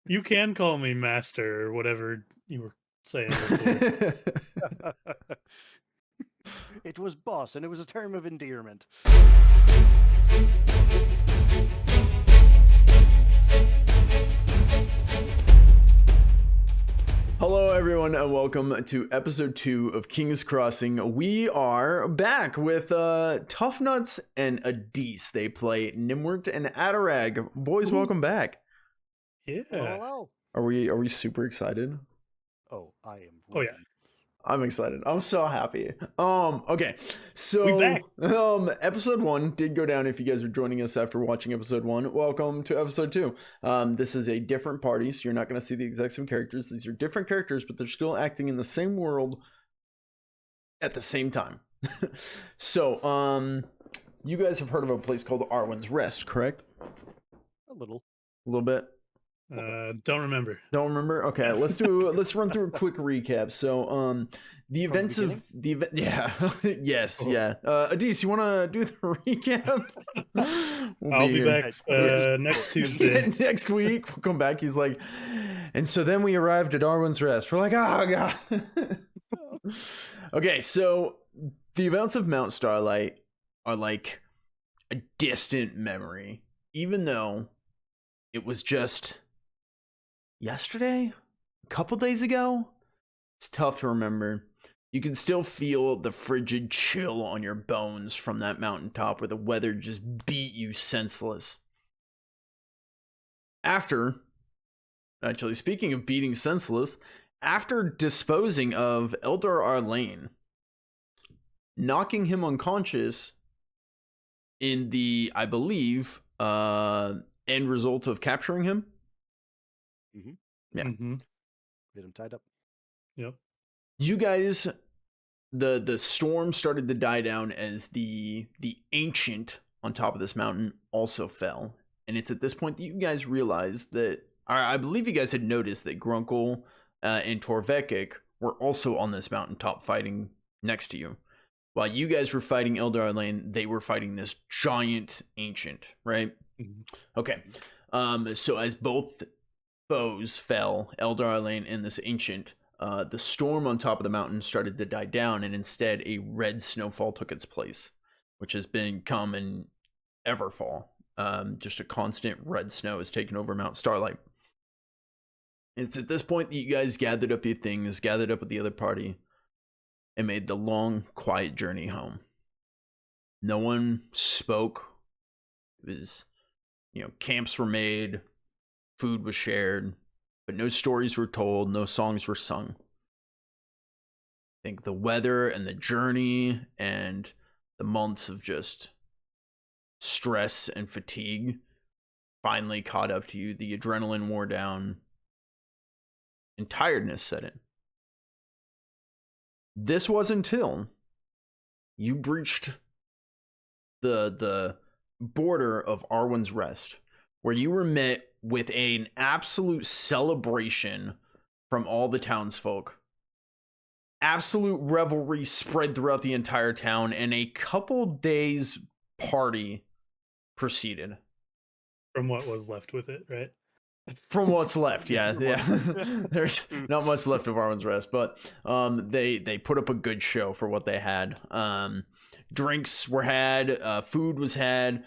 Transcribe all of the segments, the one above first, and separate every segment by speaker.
Speaker 1: You can call me master or whatever you were saying before.
Speaker 2: It was boss, and it was a term of endearment.
Speaker 3: Hello, everyone, and welcome to episode 2 of King's Crossing. We are back with Tough Nuts and Adise. They play Gnimwirt and Adarag. Boys, welcome back.
Speaker 1: Yeah.
Speaker 2: Hello.
Speaker 3: Are we super excited?
Speaker 2: Oh, I am.
Speaker 1: Oh, yeah.
Speaker 3: I'm excited. I'm so happy. Okay. So,
Speaker 1: We back.
Speaker 3: episode 1 did go down. If you guys are joining us after watching episode 1, welcome to episode 2. This is a different party, so you're not going to see the exact same characters. These are different characters, but they're still acting in the same world at the same time. So, you guys have heard of a place called Arwin's Rest, correct?
Speaker 2: A little.
Speaker 3: A little bit.
Speaker 1: Don't remember.
Speaker 3: Don't remember? Okay, let's run through a quick recap. So, the events of the event, yeah, yes, yeah. Adise, you want to do the recap?
Speaker 1: I'll be back next Tuesday.
Speaker 3: Next week, we'll come back. He's like, and so then we arrived at Arwin's Rest. We're like, oh god. Okay, so the events of Mount Starlight are like a distant memory, even though it was just yesterday, a couple days ago. It's tough to remember. You can still feel the frigid chill on your bones from that mountaintop where the weather just beat you senseless. Actually, speaking of beating senseless, after disposing of Eldar Arlane, knocking him unconscious in the, I believe, end result of capturing him.
Speaker 2: Mm-hmm.
Speaker 3: Yeah.
Speaker 1: Mm-hmm.
Speaker 2: Get him tied up.
Speaker 1: Yep.
Speaker 3: You guys, the storm started to die down as the ancient on top of this mountain also fell. And it's at this point that you guys realize that, I believe you guys had noticed that Grunkle and Torvekik were also on this mountaintop fighting next to you. While you guys were fighting Eldar Lane, they were fighting this giant ancient, right?
Speaker 1: Mm-hmm.
Speaker 3: Okay. So as both foes fell, Eldar Lane and this ancient, the storm on top of the mountain started to die down, and instead a red snowfall took its place, which has become an everfall. Just a constant red snow has taken over Mount Starlight. It's at this point that you guys gathered up your things, gathered up with the other party, and made the long, quiet journey home. No one spoke. It was, camps were made, food was shared, but no stories were told, no songs were sung. I think the weather and the journey and the months of just stress and fatigue finally caught up to you. The adrenaline wore down and tiredness set in. This was until you breached the border of Arwin's Rest, where you were met with an absolute celebration from all the townsfolk. Absolute revelry spread throughout the entire town, and a couple days party proceeded.
Speaker 1: From what was left with it, right?
Speaker 3: From what's left, yeah. There's not much left of Arwin's Rest, but they put up a good show for what they had. Drinks were had, food was had,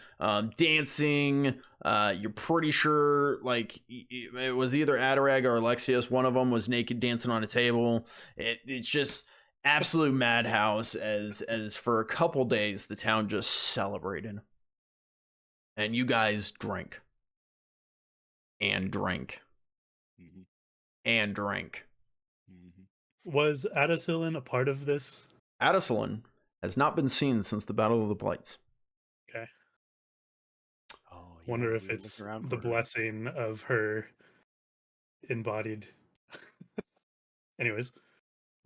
Speaker 3: dancing. You're pretty sure, like, it was either Adarag or Alexios. One of them was naked dancing on a table. It's just absolute madhouse. As for a couple days, the town just celebrated, and you guys drank. And drank.
Speaker 2: Mm-hmm.
Speaker 3: And drank.
Speaker 2: Mm-hmm.
Speaker 1: Was Adasilin a part of this?
Speaker 3: Adasilin has not been seen since the Battle of the Blights.
Speaker 1: Okay.
Speaker 2: Oh, yeah,
Speaker 1: wonder if it's the blessing of her embodied. Anyways.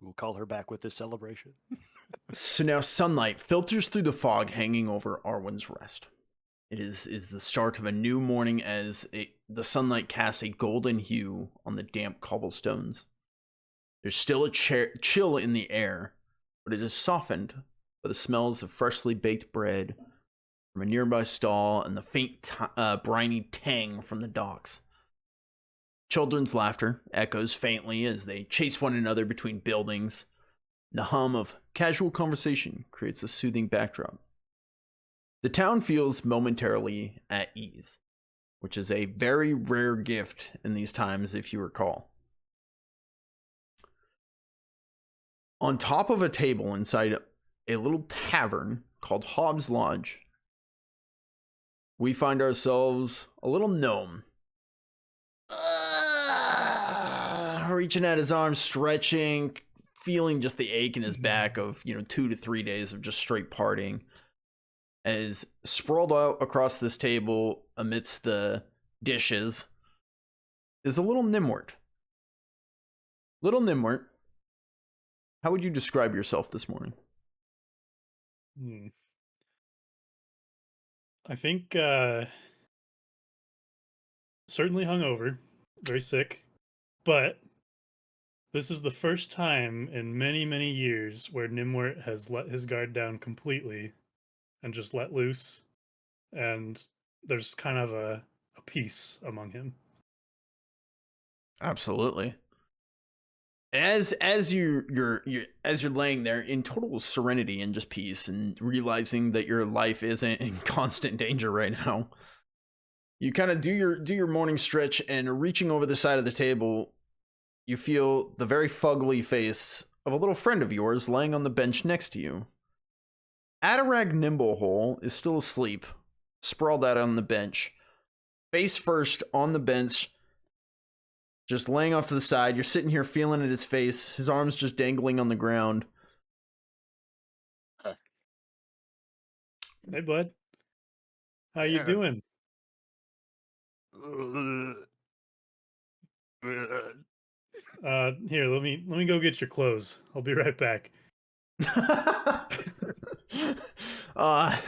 Speaker 2: We'll call her back with this celebration.
Speaker 3: So now sunlight filters through the fog hanging over Arwin's Rest. It is the start of a new morning as the sunlight casts a golden hue on the damp cobblestones. There's still a chill in the air, but it is softened by the smells of freshly baked bread from a nearby stall and the faint briny tang from the docks. Children's laughter echoes faintly as they chase one another between buildings. The hum of casual conversation creates a soothing backdrop. The town feels momentarily at ease, which is a very rare gift in these times, if you recall. On top of a table inside a little tavern called Hobb's Lodge, we find ourselves a little gnome. Reaching at his arms, stretching, feeling just the ache in his back of, 2 to 3 days of just straight partying. As sprawled out across this table amidst the dishes is a little Gnimwirt. Little Gnimwirt, how would you describe yourself this morning?
Speaker 1: I think certainly hungover, very sick, but this is the first time in many, many years where Gnimwirt has let his guard down completely and just let loose, and there's kind of a peace among him.
Speaker 3: Absolutely. As you're laying there in total serenity and just peace and realizing that your life isn't in constant danger right now, you kind of do your morning stretch, and reaching over the side of the table, you feel the very fugly face of a little friend of yours laying on the bench next to you. Adarag Nimblehole is still asleep, sprawled out on the bench, face first on the bench, just laying off to the side. You're sitting here feeling at his face, his arms just dangling on the ground.
Speaker 1: Hey, bud. How you doing? Here, let me go get your clothes. I'll be right back.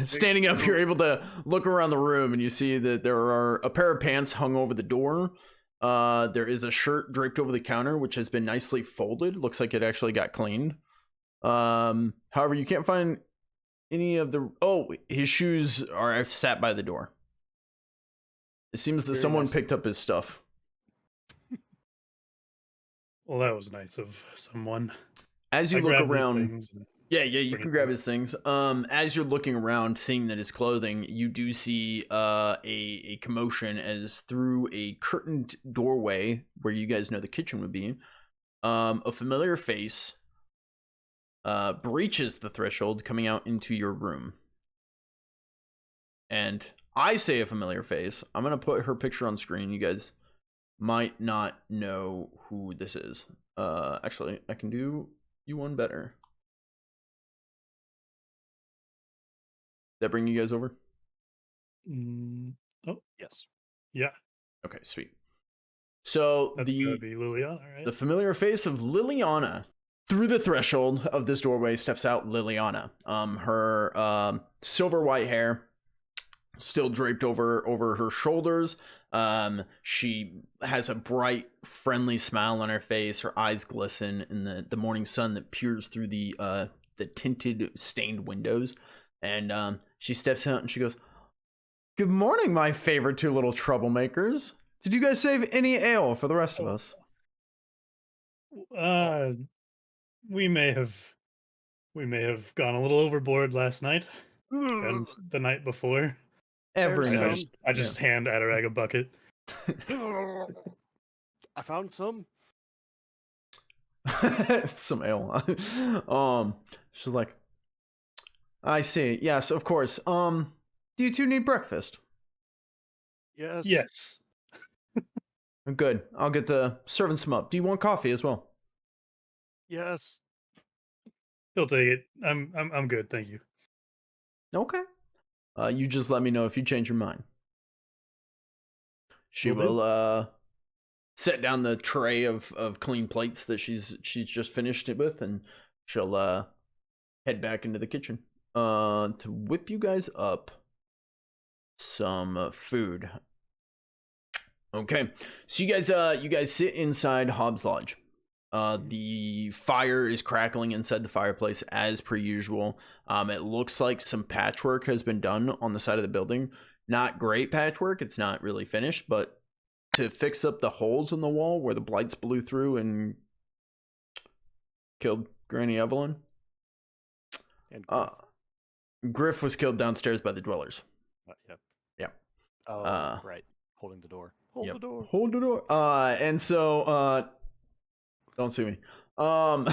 Speaker 3: Standing up, you're able to look around the room, and you see that there are a pair of pants hung over the door. There is a shirt draped over the counter, which has been nicely folded. Looks like it actually got cleaned. However, you can't find any of the... Oh, his shoes are sat by the door. It seems that someone picked up his stuff.
Speaker 1: Well, that was nice of someone.
Speaker 3: As you look around... Yeah, you can grab
Speaker 1: it.
Speaker 3: his things. As you're looking around, seeing that his clothing, you do see a commotion as through a curtained doorway where you guys know the kitchen would be, a familiar face breaches the threshold coming out into your room. And I say a familiar face. I'm going to put her picture on screen. You guys might not know who this is. Actually, I can do you one better. That bring you guys over?
Speaker 1: Oh,
Speaker 2: Yes.
Speaker 1: yeah.
Speaker 3: Okay, sweet. So
Speaker 1: That's gotta be Liliana, right?
Speaker 3: the familiar face of Liliana. Through the threshold of this doorway steps out Liliana. Her silver white hair still draped over her shoulders. She has a bright, friendly smile on her face. Her eyes glisten in the morning sun that peers through the tinted, stained windows. And she steps out and she goes, "Good morning, my favorite two little troublemakers. Did you guys save any ale for the rest of us?"
Speaker 1: We may have gone a little overboard last night and the night before.
Speaker 3: Every
Speaker 2: There's
Speaker 3: night.
Speaker 1: I just hand Adarag a bucket.
Speaker 2: I found some.
Speaker 3: Some ale. She's like, "I see. Yes, of course. Do you two need breakfast?"
Speaker 2: Yes.
Speaker 1: Yes.
Speaker 3: Good. I'll get the serving some up. Do you want coffee as well?
Speaker 2: Yes.
Speaker 1: He'll take it. I'm good, thank you.
Speaker 3: Okay. You just let me know if you change your mind. She will set down the tray of clean plates that she's just finished it with, and she'll head back into the kitchen to whip you guys up some food. Okay, so you guys sit inside Hobb's Lodge. The fire is crackling inside the fireplace as per usual. It looks like some patchwork has been done on the side of the building. Not great patchwork. It's not really finished, but to fix up the holes in the wall where the blights blew through and killed Granny Evelyn.
Speaker 2: And Griff.
Speaker 3: Griff was killed downstairs by the dwellers.
Speaker 2: Yep.
Speaker 3: Yeah.
Speaker 2: Oh, right. Holding the door. Hold
Speaker 3: Yep.
Speaker 2: the door.
Speaker 3: Hold the door. And so, don't sue me. And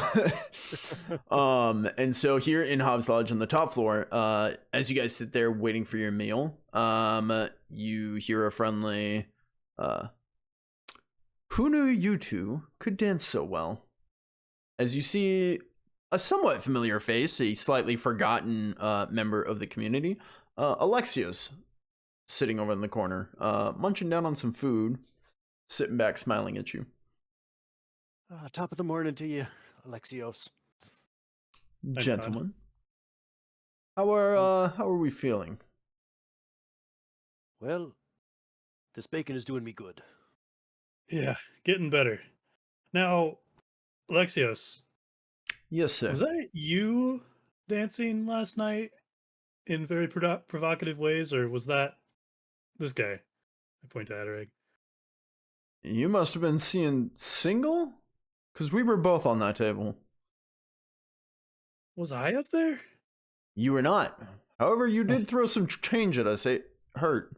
Speaker 3: so here in Hobbs Lodge on the top floor, as you guys sit there waiting for your meal, you hear a friendly, who knew you two could dance so well? As you see a somewhat familiar face, a slightly forgotten member of the community, Alexios, sitting over in the corner, munching down on some food, sitting back smiling at you.
Speaker 2: Top of the morning to you, Alexios.
Speaker 3: Gentlemen, how are we feeling?
Speaker 2: Well, this bacon is doing me good.
Speaker 1: Yeah, getting better. Now, Alexios,
Speaker 3: Yes, sir.
Speaker 1: was that you dancing last night in very provocative ways, or was that this guy? I point to Adarag.
Speaker 3: You must have been seeing Single? Because we were both on that table.
Speaker 1: Was I up there?
Speaker 3: You were not. However, you did throw some change at us. It hurt.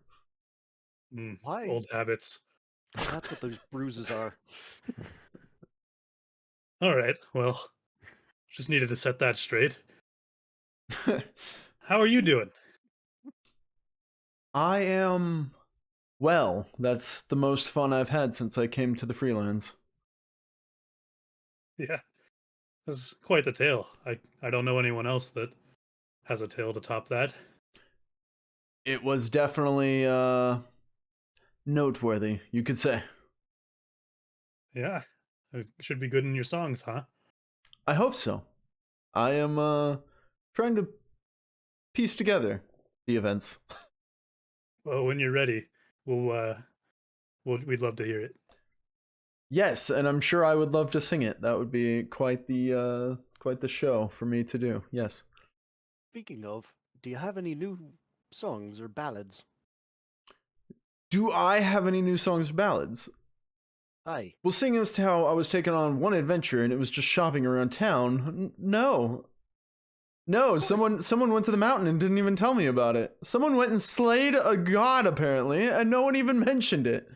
Speaker 2: Why?
Speaker 1: Old habits.
Speaker 2: That's what those bruises are.
Speaker 1: All right, well, just needed to set that straight. How are you doing?
Speaker 3: I am... Well, that's the most fun I've had since I came to the freelance.
Speaker 1: Yeah, that's quite the tale. I don't know anyone else that has a tale to top that.
Speaker 3: It was definitely, noteworthy, you could say.
Speaker 1: Yeah, it should be good in your songs, huh?
Speaker 3: I hope so. I am, trying to piece together the events.
Speaker 1: Well, when you're ready, we'd love to hear it.
Speaker 3: Yes, and I'm sure I would love to sing it. That would be quite the show for me to do. Yes.
Speaker 2: Speaking of, do you have any new songs or ballads?
Speaker 3: Do I have any new songs or ballads?
Speaker 2: Aye.
Speaker 3: Well, seeing as to how I was taken on one adventure and it was just shopping around town, no. No, someone went to the mountain and didn't even tell me about it. Someone went and slayed a god, apparently, and no one even mentioned it.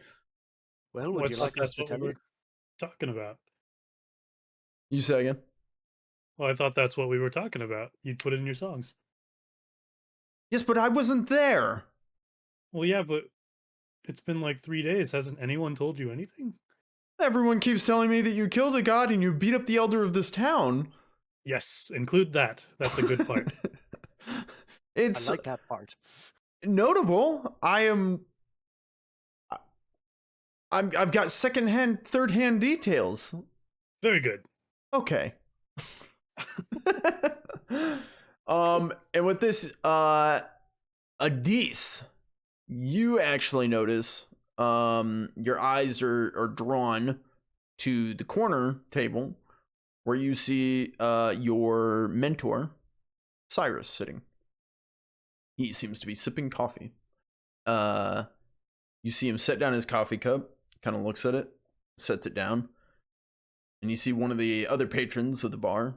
Speaker 2: Well, would you like us to tell you?
Speaker 1: Talking about?
Speaker 3: You say again?
Speaker 1: Well, I thought that's what we were talking about. You'd put it in your songs.
Speaker 3: Yes, but I wasn't there.
Speaker 1: Well, yeah, but it's been like 3 days. Hasn't anyone told you anything?
Speaker 3: Everyone keeps telling me that you killed a god and you beat up the elder of this town.
Speaker 1: Yes, include that. That's a good part.
Speaker 2: I like that part.
Speaker 3: Notable. I've got second-hand, third-hand details.
Speaker 1: Very good.
Speaker 3: Okay. And with this, Adis, you actually notice, your eyes are drawn to the corner table where you see, your mentor, Cyrus, sitting. He seems to be sipping coffee. You see him set down his coffee cup, kind of looks at it, sets it down. And you see one of the other patrons of the bar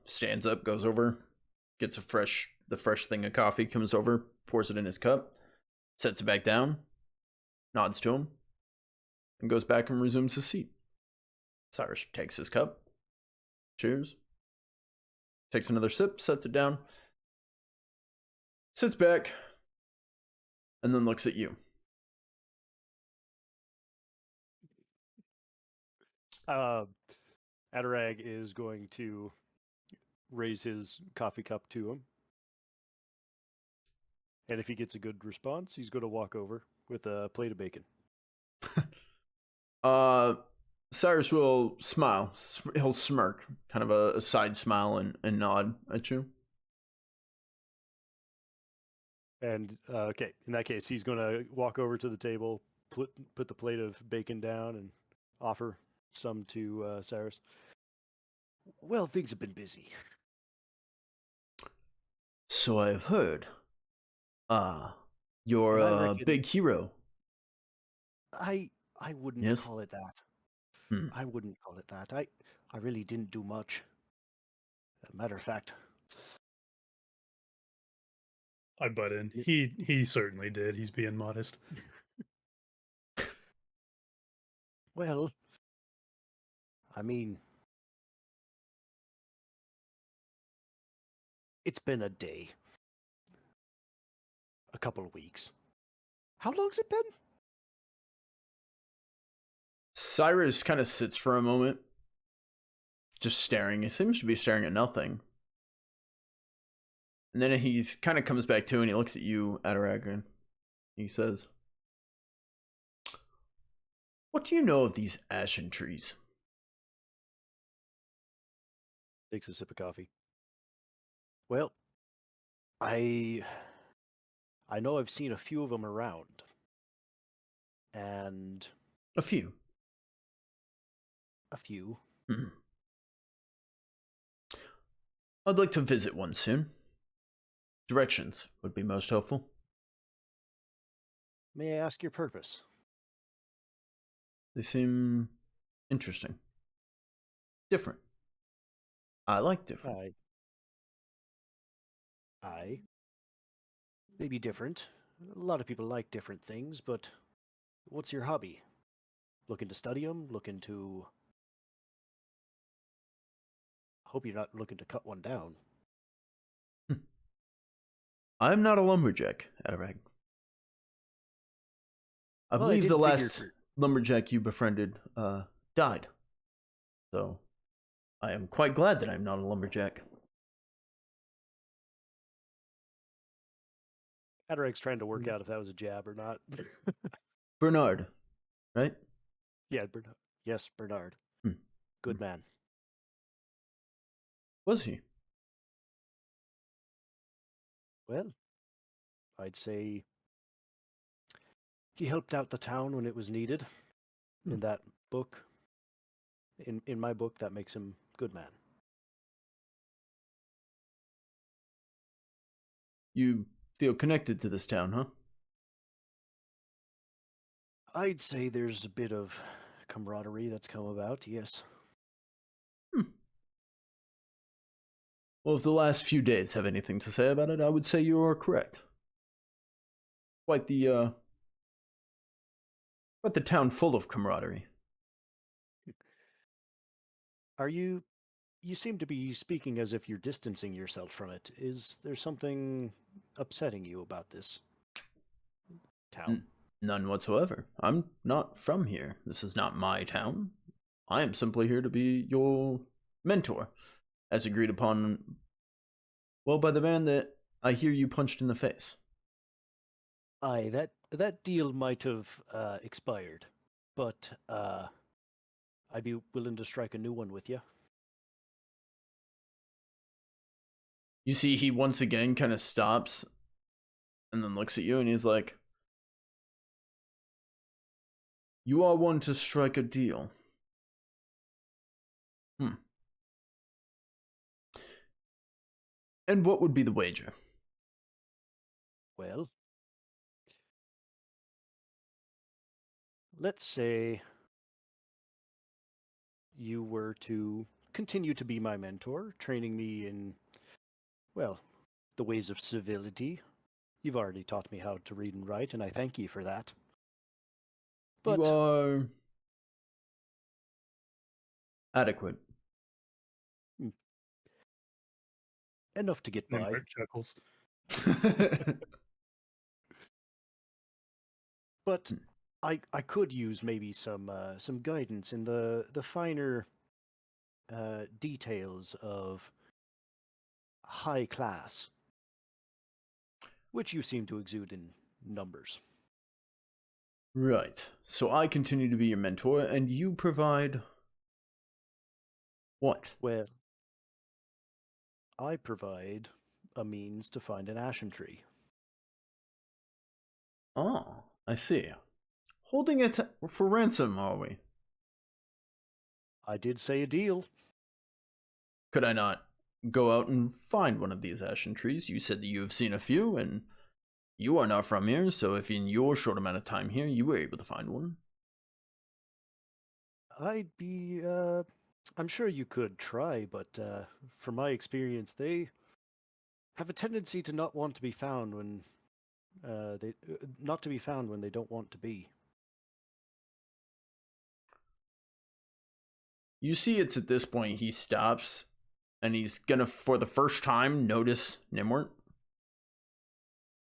Speaker 3: stands up, goes over, gets the fresh thing of coffee, comes over, pours it in his cup, sets it back down, nods to him, and goes back and resumes his seat. Cyrus takes his cup, cheers, takes another sip, sets it down, sits back, and then looks at you.
Speaker 2: Adarag is going to raise his coffee cup to him. And if he gets a good response, he's going to walk over with a plate of bacon.
Speaker 3: Cyrus will smile. He'll smirk, kind of a side smile and nod at you.
Speaker 2: And, okay, in that case, he's going to walk over to the table, put the plate of bacon down, and offer some to Cyrus. Well, things have been busy.
Speaker 3: So I've heard. You're a big hero.
Speaker 2: I I wouldn't
Speaker 3: Yes?
Speaker 2: call it that.
Speaker 3: Hmm.
Speaker 2: I wouldn't call it that. I really didn't do much. Matter of fact,
Speaker 1: I butt in.
Speaker 2: It-
Speaker 1: He certainly did. He's being modest.
Speaker 2: well, I mean, it's been a day, a couple of weeks. How long's it been?
Speaker 3: Cyrus kind of sits for a moment, just staring. He seems to be staring at nothing. And then he kind of comes back to and he looks at you, Adarag, and he says, "What do you know of these ashen trees?"
Speaker 2: Takes a sip of coffee. Well, I know I've seen a few of them around, and
Speaker 3: A few.
Speaker 2: a few.
Speaker 3: Hmm. I'd like to visit one soon. Directions would be most helpful.
Speaker 2: May I ask your purpose?
Speaker 3: They seem interesting. Different. I like different.
Speaker 2: I maybe different. A lot of people like different things, but what's your hobby? Looking to study them? Looking to... Hope you're not looking to cut one down.
Speaker 3: I'm not a lumberjack, Adarag. I
Speaker 2: Well,
Speaker 3: believe the
Speaker 2: didn't figure
Speaker 3: last lumberjack you befriended died. So I am quite glad that I'm not a lumberjack.
Speaker 2: Adarag's trying to work out if that was a jab or not.
Speaker 3: Bernard, right?
Speaker 2: Yeah, Bernard. Yes, Bernard.
Speaker 3: Hmm.
Speaker 2: Good man.
Speaker 3: Was he?
Speaker 2: Well, I'd say he helped out the town when it was needed.
Speaker 3: Hmm.
Speaker 2: In that book, in my book, that makes him good man.
Speaker 3: You feel connected to this town, huh?
Speaker 2: I'd say there's a bit of camaraderie that's come about, yes.
Speaker 3: Well, if the last few days have anything to say about it, I would say you are correct. Quite the town full of camaraderie.
Speaker 2: You seem to be speaking as if you're distancing yourself from it. Is there something upsetting you about this town?
Speaker 3: None whatsoever. I'm not from here. This is not my town. I am simply here to be your mentor, as agreed upon, well, by the man that I hear you punched in the face.
Speaker 2: Aye, that deal might have expired, but I'd be willing to strike a new one with you.
Speaker 3: You see, he once again kind of stops and then looks at you and he's like, "You are one to strike a deal. And what would be the wager?"
Speaker 2: Well, let's say you were to continue to be my mentor, training me in, well, the ways of civility. You've already taught me how to read and write, and I thank you for that. But
Speaker 3: You are adequate.
Speaker 2: enough to get by.
Speaker 1: Gnimwirt chuckles.
Speaker 2: But I could use maybe some guidance in the finer details of high class, which you seem to exude in numbers.
Speaker 3: Right. So I continue to be your mentor, and you provide what?
Speaker 2: Well, I provide a means to find an ashen tree.
Speaker 3: Oh, I see. Holding it for ransom, are we?
Speaker 2: I did say a deal.
Speaker 3: Could I not go out and find one of these ashen trees? You said that you have seen a few, and you are not from here, so if in your short amount of time here you were able to find one,
Speaker 2: I'd be. I'm sure you could try, but from my experience, they have a tendency to not want to be found when they not to be found when they don't want to be.
Speaker 3: You see, it's at this point he stops, and he's gonna, for the first time, notice Gnimwirt.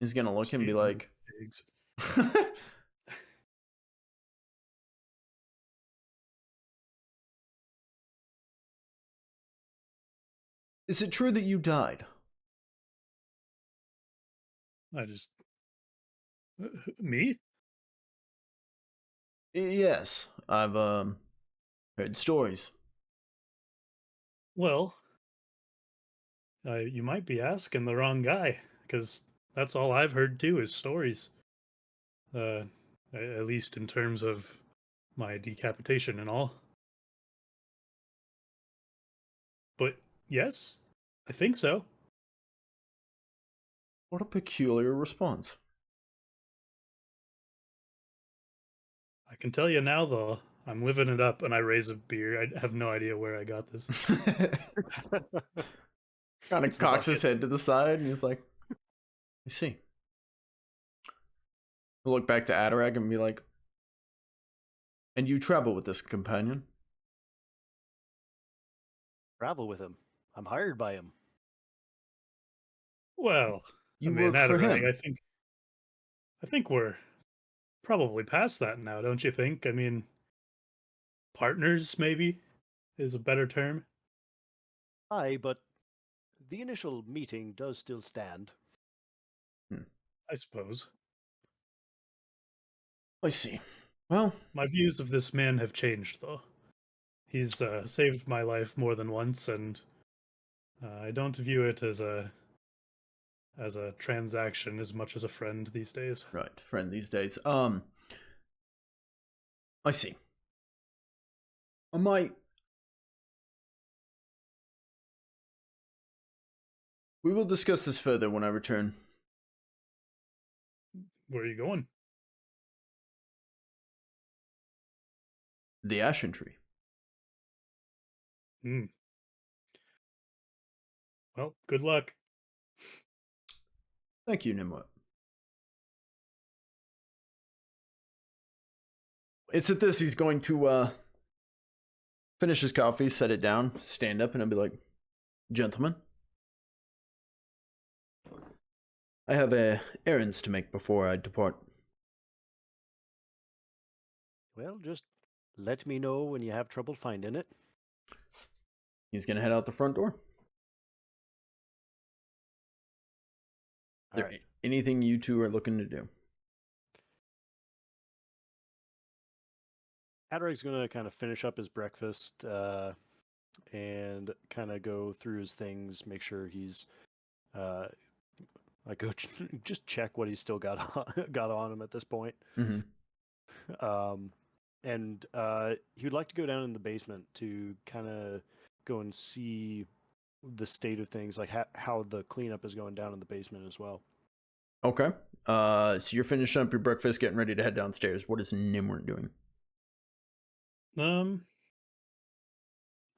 Speaker 3: He's gonna look and be like,
Speaker 1: Pigs.
Speaker 3: "Is it true that you died?"
Speaker 1: I just me?
Speaker 3: Yes, I've heard stories.
Speaker 1: Well, you might be asking the wrong guy, because that's all I've heard too is stories. At least in terms of my decapitation and all. But yes, I think so.
Speaker 3: What a peculiar response.
Speaker 1: I can tell you now, though, I'm living it up, and I raise a beer. I have no idea where I got this.
Speaker 3: Kind of
Speaker 2: It's the
Speaker 3: cocks his
Speaker 2: bucket.
Speaker 3: head to the side, and he's like, "I see." He'll look back to Adarag and be like, "And you travel with this companion?"
Speaker 2: Travel with him. I'm hired by him.
Speaker 1: Well,
Speaker 3: You
Speaker 1: I mean,
Speaker 3: work for
Speaker 1: Adarag,
Speaker 3: him.
Speaker 1: I think we're probably past that now, don't you think? I mean, partners maybe is a better term.
Speaker 2: Aye, but the initial meeting does still stand.
Speaker 1: I suppose.
Speaker 3: I see. Well,
Speaker 1: My views of this man have changed, though. He's saved my life more than once, and I don't view it as a transaction as much as a friend these days.
Speaker 3: right, friend these days. I see. I might. We will discuss this further when I return.
Speaker 1: Where are you going?
Speaker 3: The Ashen Tree.
Speaker 1: Hmm. Well, good luck.
Speaker 3: Thank you, Gnimwirt. It's at this he's going to finish his coffee, set it down, stand up, and I'll be like, "Gentlemen, I have errands to make before I depart."
Speaker 2: Well, just let me know when you have trouble finding it.
Speaker 3: He's gonna head out the front door.
Speaker 2: All right.
Speaker 3: Anything you two are looking to do?
Speaker 2: Adarag's going to kind of finish up his breakfast and kind of go through his things, make sure he's like go just check what he's still got on him at this point.
Speaker 3: Mm-hmm.
Speaker 2: And he would like to go down in the basement to kind of go and see the state of things, like how the cleanup is going down in the basement as well.
Speaker 3: Okay. So you're finishing up your breakfast, getting ready to head downstairs. What is Gnimwirt doing?
Speaker 1: I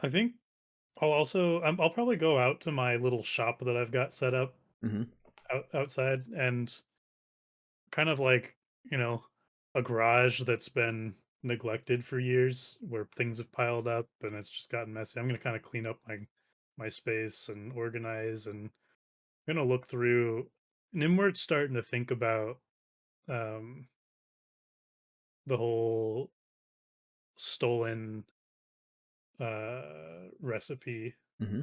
Speaker 1: think I'll probably go out to my little shop that I've got set up
Speaker 3: Mm-hmm.
Speaker 1: outside, and kind of like, a garage that's been neglected for years where things have piled up and it's just gotten messy. I'm going to kind of clean up my space and organize, and I'm going to look through. Nimward's starting to think about um the whole stolen recipe
Speaker 3: Mm-hmm.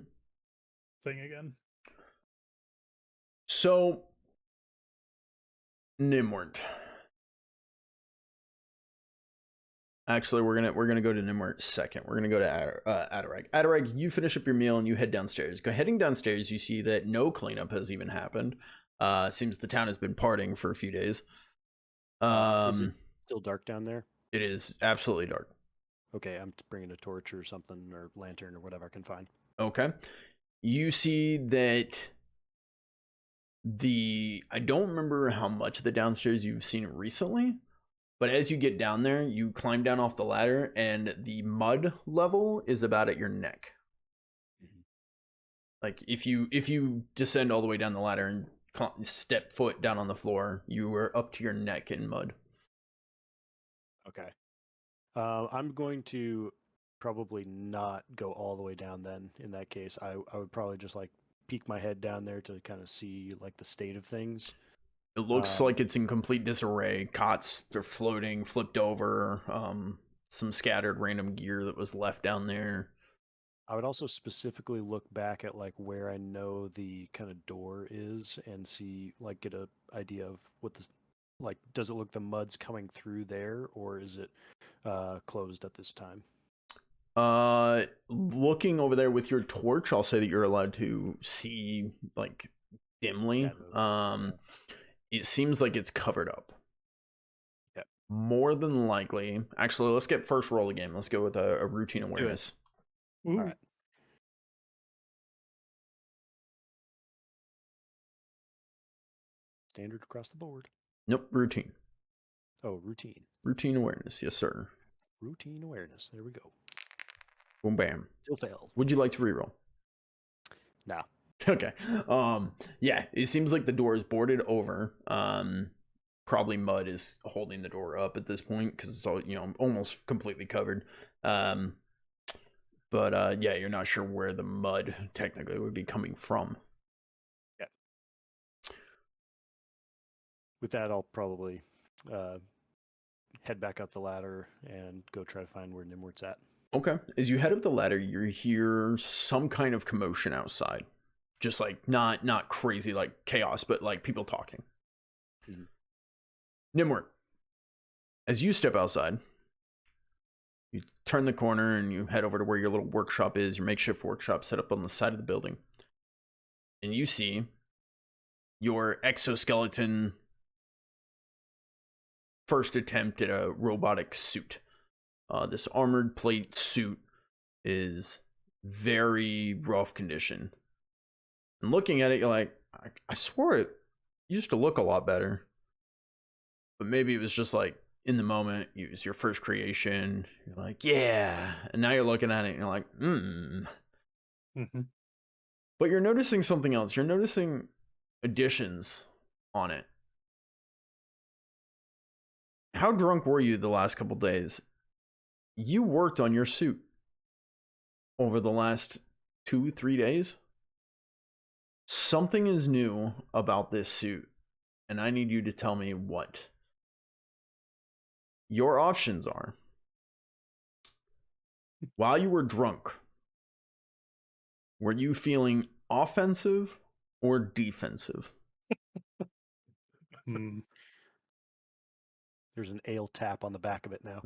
Speaker 1: thing again.
Speaker 3: So, Gnimwirt. Actually, we're gonna go to Gnimwirt second. We're gonna go to Adarag. Adarag, you finish up your meal and you head downstairs. Heading downstairs, you see that no cleanup has even happened. Seems the town has been partying for a few days.
Speaker 2: Is it still dark down there?
Speaker 3: It is absolutely dark.
Speaker 2: Okay, I'm bringing a torch or something, or lantern or whatever I can find.
Speaker 3: Okay. You see that I don't remember how much of the downstairs you've seen recently, But as you get down there, you climb down off the ladder, and the mud level is about at your neck. Like if you descend all the way down the ladder and step foot down on the floor, you are up to your neck in mud.
Speaker 2: Okay. I'm going to probably not go all the way down then. In that case, I would probably just like peek my head down there to kind of see like the state of things.
Speaker 3: It looks like it's in complete disarray. Cots, they're floating, flipped over. Some scattered random gear that was left down there.
Speaker 2: I would also specifically look back at like where I know the kind of door is and see like get a idea of what this like. Does it look the mud's coming through there, or is it closed at this time?
Speaker 3: Looking over there with your torch, I'll say that you're allowed to see like dimly. It seems like it's covered up.
Speaker 2: Yeah.
Speaker 3: More than likely. Actually, let's get first roll again. Let's go with a routine awareness.
Speaker 1: Ooh.
Speaker 2: All right. Standard across the board.
Speaker 3: Nope, routine.
Speaker 2: Oh, routine.
Speaker 3: Routine awareness, yes, sir.
Speaker 2: Routine awareness. There we go.
Speaker 3: Boom, bam.
Speaker 2: Still failed.
Speaker 3: Would you like to reroll?
Speaker 2: Nah.
Speaker 3: Okay. Yeah, it seems like the door is boarded over. Probably mud is holding the door up at this point because it's all, almost completely covered. But yeah, you're not sure where the mud technically would be coming from.
Speaker 2: Yeah. With that, I'll probably head back up the ladder and go try to find where Gnimwirt's at.
Speaker 3: Okay. As you head up the ladder, you hear some kind of commotion outside. Just like not crazy like chaos, but like people talking.
Speaker 2: Mm-hmm.
Speaker 3: Gnimwirt, as you step outside, you turn the corner and you head over to where your little workshop is, your makeshift workshop set up on the side of the building. And you see your exoskeleton first attempt at a robotic suit. This armored plate suit is very rough condition. And looking at it, you're like, I swore it used to look a lot better. But maybe it was just like in the moment, it was your first creation. You're like, yeah. And now you're looking at it and you're like,
Speaker 1: Mm-hmm.
Speaker 3: But you're noticing something else. You're noticing additions on it. How drunk were you the last couple days? You worked on your suit over the last 2-3 days. Something is new about this suit, and I need you to tell me what. Your options are, while you were drunk, were you feeling offensive or defensive?
Speaker 2: There's an ale tap on the back of it now.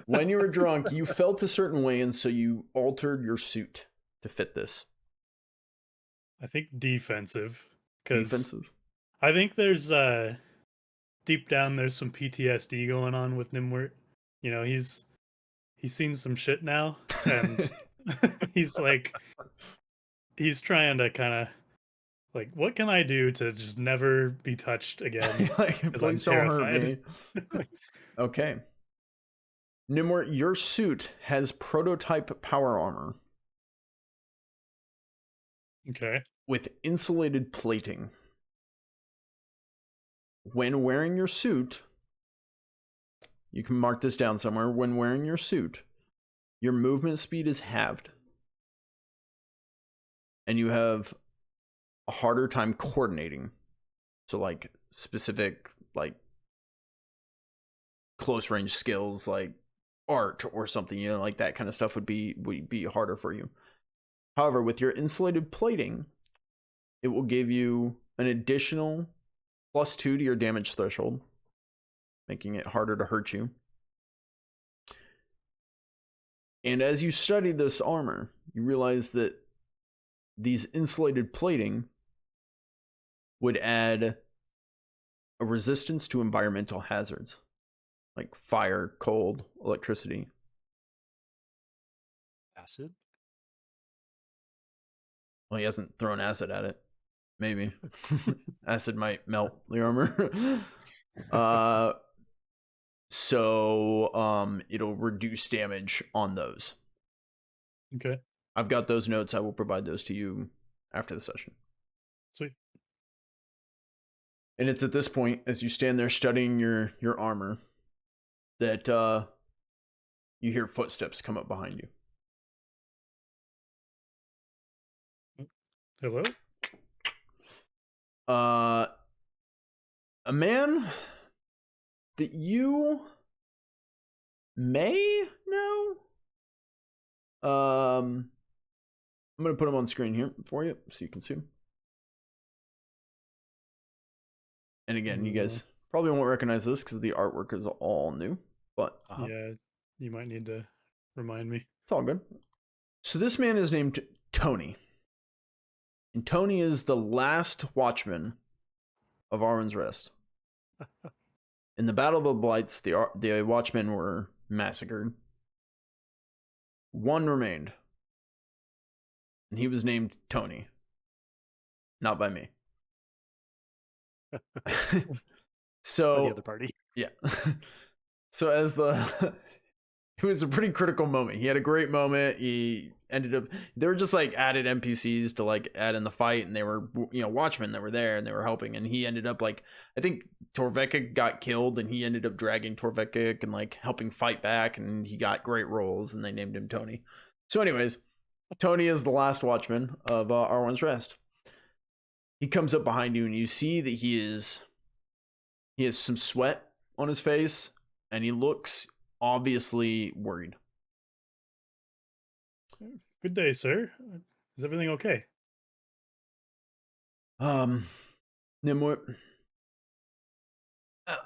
Speaker 3: When you were drunk, you felt a certain way, and so you altered your suit to fit this.
Speaker 1: I think defensive.
Speaker 3: Defensive?
Speaker 1: I think there's deep down there's some PTSD going on with Gnimwirt. He's seen some shit now, and he's trying to kind of like, what can I do to just never be touched again?
Speaker 3: Please don't hurt me. Okay. Gnimwirt, your suit has prototype power armor.
Speaker 1: Okay.
Speaker 3: With insulated plating. When wearing your suit, you can mark this down somewhere. When wearing your suit, your movement speed is halved. And you have a harder time coordinating. So like specific like close range skills like art or something, like that kind of stuff would be harder for you. However, with your insulated plating, it will give you an additional +2 to your damage threshold, making it harder to hurt you. And as you study this armor, you realize that these insulated plating would add a resistance to environmental hazards, like fire, cold, electricity.
Speaker 2: Acid?
Speaker 3: Well, he hasn't thrown acid at it. Maybe. Acid might melt the armor. So it'll reduce damage on those.
Speaker 1: Okay.
Speaker 3: I've got those notes. I will provide those to you after the session.
Speaker 1: Sweet.
Speaker 3: And it's at this point, as you stand there studying your armor, that you hear footsteps come up behind you.
Speaker 1: Hello?
Speaker 3: A man that you may know. I'm gonna put him on screen here for you so you can see him. And again, you guys probably won't recognize this because the artwork is all new, but
Speaker 1: Yeah, you might need to remind me.
Speaker 3: it's all good. So this man is named Tony. And Tony is the last watchman of Arwin's Rest. In the Battle of the Blights, the watchmen were massacred. One remained. And he was named Tony. Not by me. So
Speaker 2: By the other party.
Speaker 3: Yeah. So as it was a pretty critical moment. He had a great moment. He ended up, they were just like added NPCs to like add in the fight, and they were, watchmen that were there and they were helping. And he ended up like, I think Torvekik got killed, and he ended up dragging Torvekik and like helping fight back, and he got great roles, and they named him Tony. So anyways, Tony is the last watchman of Arwin's Rest. He comes up behind you, and you see that he has some sweat on his face, and he looks obviously worried.
Speaker 1: Good day, sir. Is everything okay?
Speaker 3: Gnimwirt,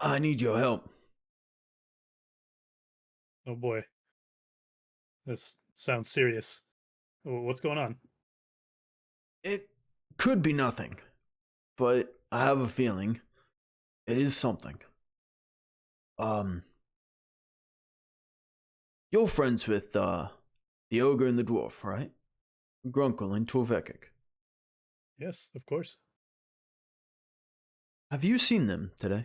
Speaker 3: I need your help.
Speaker 1: Oh boy. This sounds serious. What's going on?
Speaker 3: It could be nothing, but I have a feeling it is something. You're friends with the ogre and the dwarf, right? Grunkle and Torvekik.
Speaker 1: Yes, of course.
Speaker 3: Have you seen them today?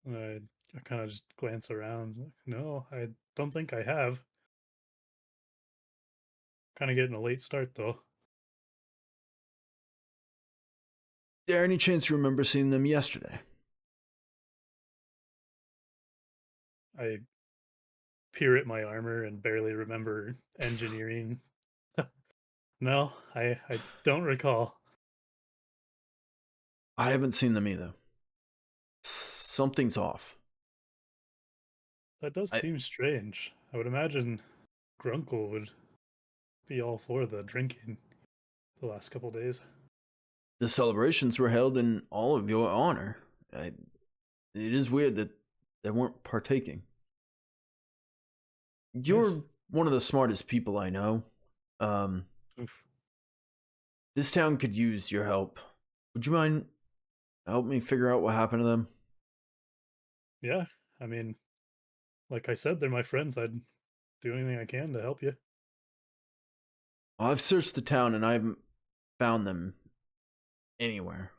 Speaker 1: I kind of just glance around. No, I don't think I have. Kind of getting a late start, though.
Speaker 3: Is there any chance you remember seeing them yesterday?
Speaker 1: I peer at my armor and barely remember engineering. No, I don't recall.
Speaker 3: I haven't seen them either. Something's off.
Speaker 1: That does seem strange. I would imagine Grunkle would be all for the drinking the last couple days.
Speaker 3: The celebrations were held in all of your honor. It is weird that they weren't partaking. You're
Speaker 1: Yes.
Speaker 3: one of the smartest people I know.
Speaker 1: Oof.
Speaker 3: This town could use your help. Would you mind help me figure out what happened to them?
Speaker 1: Yeah, I mean, like I said, they're my friends. I'd do anything I can to help you.
Speaker 3: I've searched the town and I haven't found them anywhere.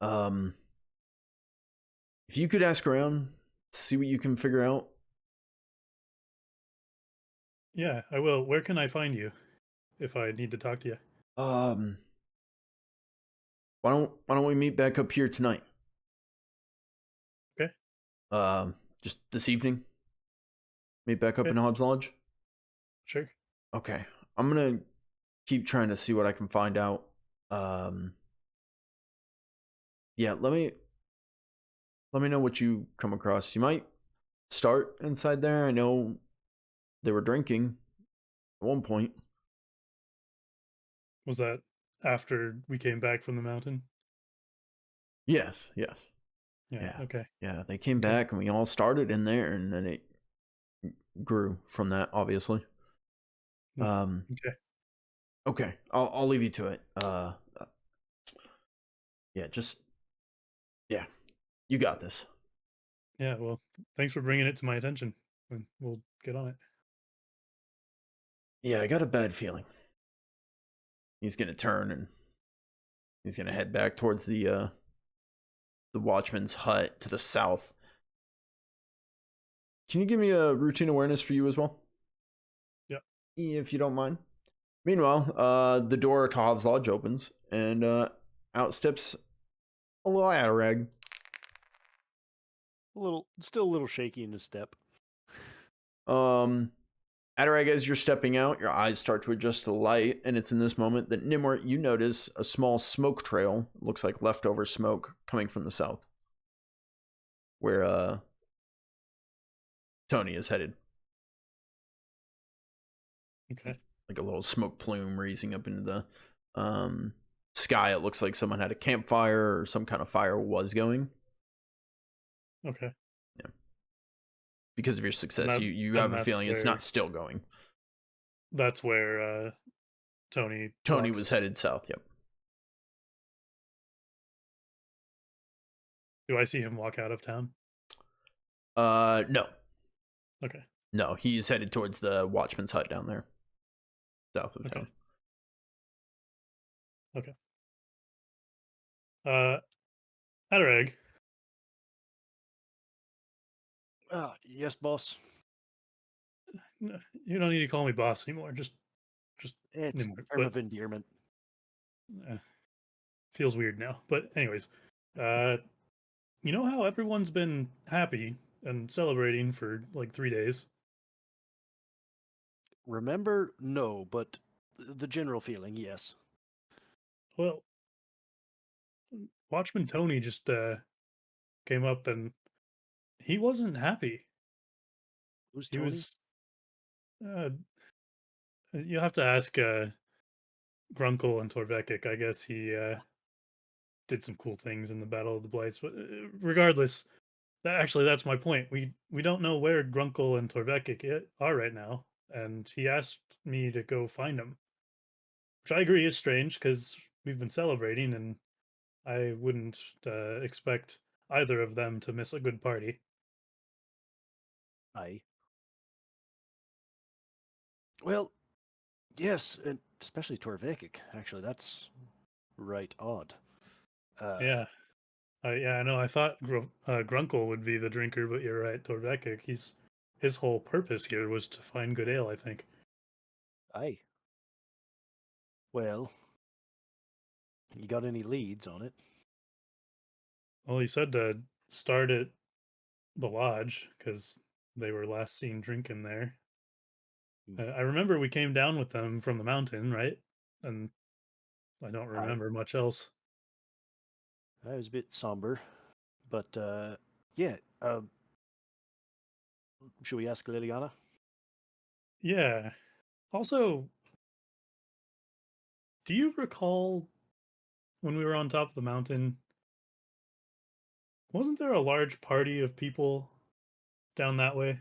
Speaker 3: If you could ask around, see what you can figure out.
Speaker 1: Yeah, I will. Where can I find you if I need to talk to you?
Speaker 3: Why don't we meet back up here tonight?
Speaker 1: Okay.
Speaker 3: Just this evening. Meet back up
Speaker 1: Okay.
Speaker 3: in Hobbs Lodge.
Speaker 1: Sure.
Speaker 3: Okay. I'm gonna keep trying to see what I can find out. Yeah, let me know what you come across. You might start inside there. I know they were drinking at one point.
Speaker 1: Was that after we came back from the mountain?
Speaker 3: Yes.
Speaker 1: Yeah.
Speaker 3: Yeah.
Speaker 1: Okay.
Speaker 3: Yeah, they came back and we all started in there, and then it grew from that, obviously.
Speaker 1: Okay.
Speaker 3: Okay. I'll leave you to it. Yeah, you got this.
Speaker 1: Yeah. Well, thanks for bringing it to my attention. And we'll get on it.
Speaker 3: Yeah, I got a bad feeling. He's gonna turn and he's gonna head back towards the the Watchman's hut to the south. Can you give me a routine awareness for you as well?
Speaker 1: Yep.
Speaker 3: If you don't mind. Meanwhile, the door to Hobbs Lodge opens, and out steps a little Adarag.
Speaker 2: Still a little shaky in his step.
Speaker 3: Adarag, as you're stepping out, your eyes start to adjust to the light, and it's in this moment that Gnimwirt, you notice a small smoke trail, looks like leftover smoke, coming from the south, where Tony is headed.
Speaker 1: Okay.
Speaker 3: Like a little smoke plume raising up into the sky. It looks like someone had a campfire or some kind of fire was going.
Speaker 1: Okay.
Speaker 3: Yeah. Because of your success,
Speaker 1: that-
Speaker 3: you
Speaker 1: and
Speaker 3: have a
Speaker 1: that's
Speaker 3: feeling it's
Speaker 1: where-
Speaker 3: not still going.
Speaker 1: That's where Tony
Speaker 3: Tony
Speaker 1: walks.
Speaker 3: was headed south. Yep.
Speaker 1: Do I see him walk out of town?
Speaker 3: No,
Speaker 1: Okay.
Speaker 3: no, he's headed towards the Watchman's hut down there, south of town.
Speaker 1: Okay. Adarag,
Speaker 2: Yes, boss.
Speaker 1: you don't need to call me boss anymore. Just
Speaker 2: It's
Speaker 1: Gnimwirt,
Speaker 2: a term of endearment.
Speaker 1: feels weird now. But anyways, you know how everyone's been happy and celebrating for like 3 days?
Speaker 2: Remember? No, but the general feeling, yes.
Speaker 1: Well, Watchman Tony just came up and he wasn't happy.
Speaker 2: Who's
Speaker 1: He
Speaker 2: Tony?
Speaker 1: was. Uh, you have to ask Grunkle and Torvekik. I guess he did some cool things in the Battle of the Blights. But regardless, actually, that's my point. We don't know where Grunkle and Torvekik are right now, and he asked me to go find them, which I agree is strange because we've been celebrating, and I wouldn't expect either of them to miss a good party.
Speaker 2: Aye. Well, yes, and especially Torvekik. Actually, that's right odd.
Speaker 1: Yeah. I know. I thought Grunkle would be the drinker, but you're right. Torvekik, his whole purpose here was to find good ale, I think.
Speaker 2: Aye. Well, you got any leads on it?
Speaker 1: Well, he said to start at the lodge because they were last seen drinking there. I remember we came down with them from the mountain, right? And I don't
Speaker 2: Aye.
Speaker 1: remember much else.
Speaker 2: I was a bit somber, but yeah. Should we ask Liliana?
Speaker 1: Yeah. Also, do you recall when we were on top of the mountain? Wasn't there a large party of people down that way?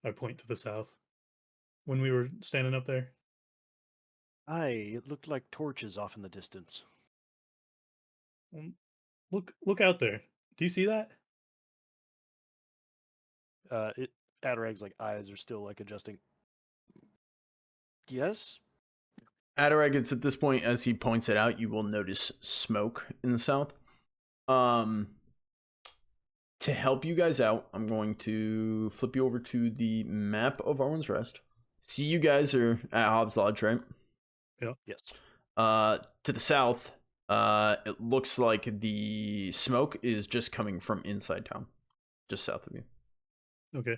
Speaker 1: I point to the south when we were standing up there.
Speaker 2: Aye, it looked like torches off in the distance.
Speaker 1: Look out there. Do you see that?
Speaker 2: Adarag's like eyes are still like adjusting. Yes.
Speaker 3: Adarag, it's at this point, as he points it out, you will notice smoke in the south. To help you guys out, I'm going to flip you over to the map of Arwin's Rest. See, you guys are at Hobbs Lodge, right?
Speaker 1: Yeah.
Speaker 2: Yes.
Speaker 3: To the south, it looks like the smoke is just coming from inside town, just south of you.
Speaker 1: Okay.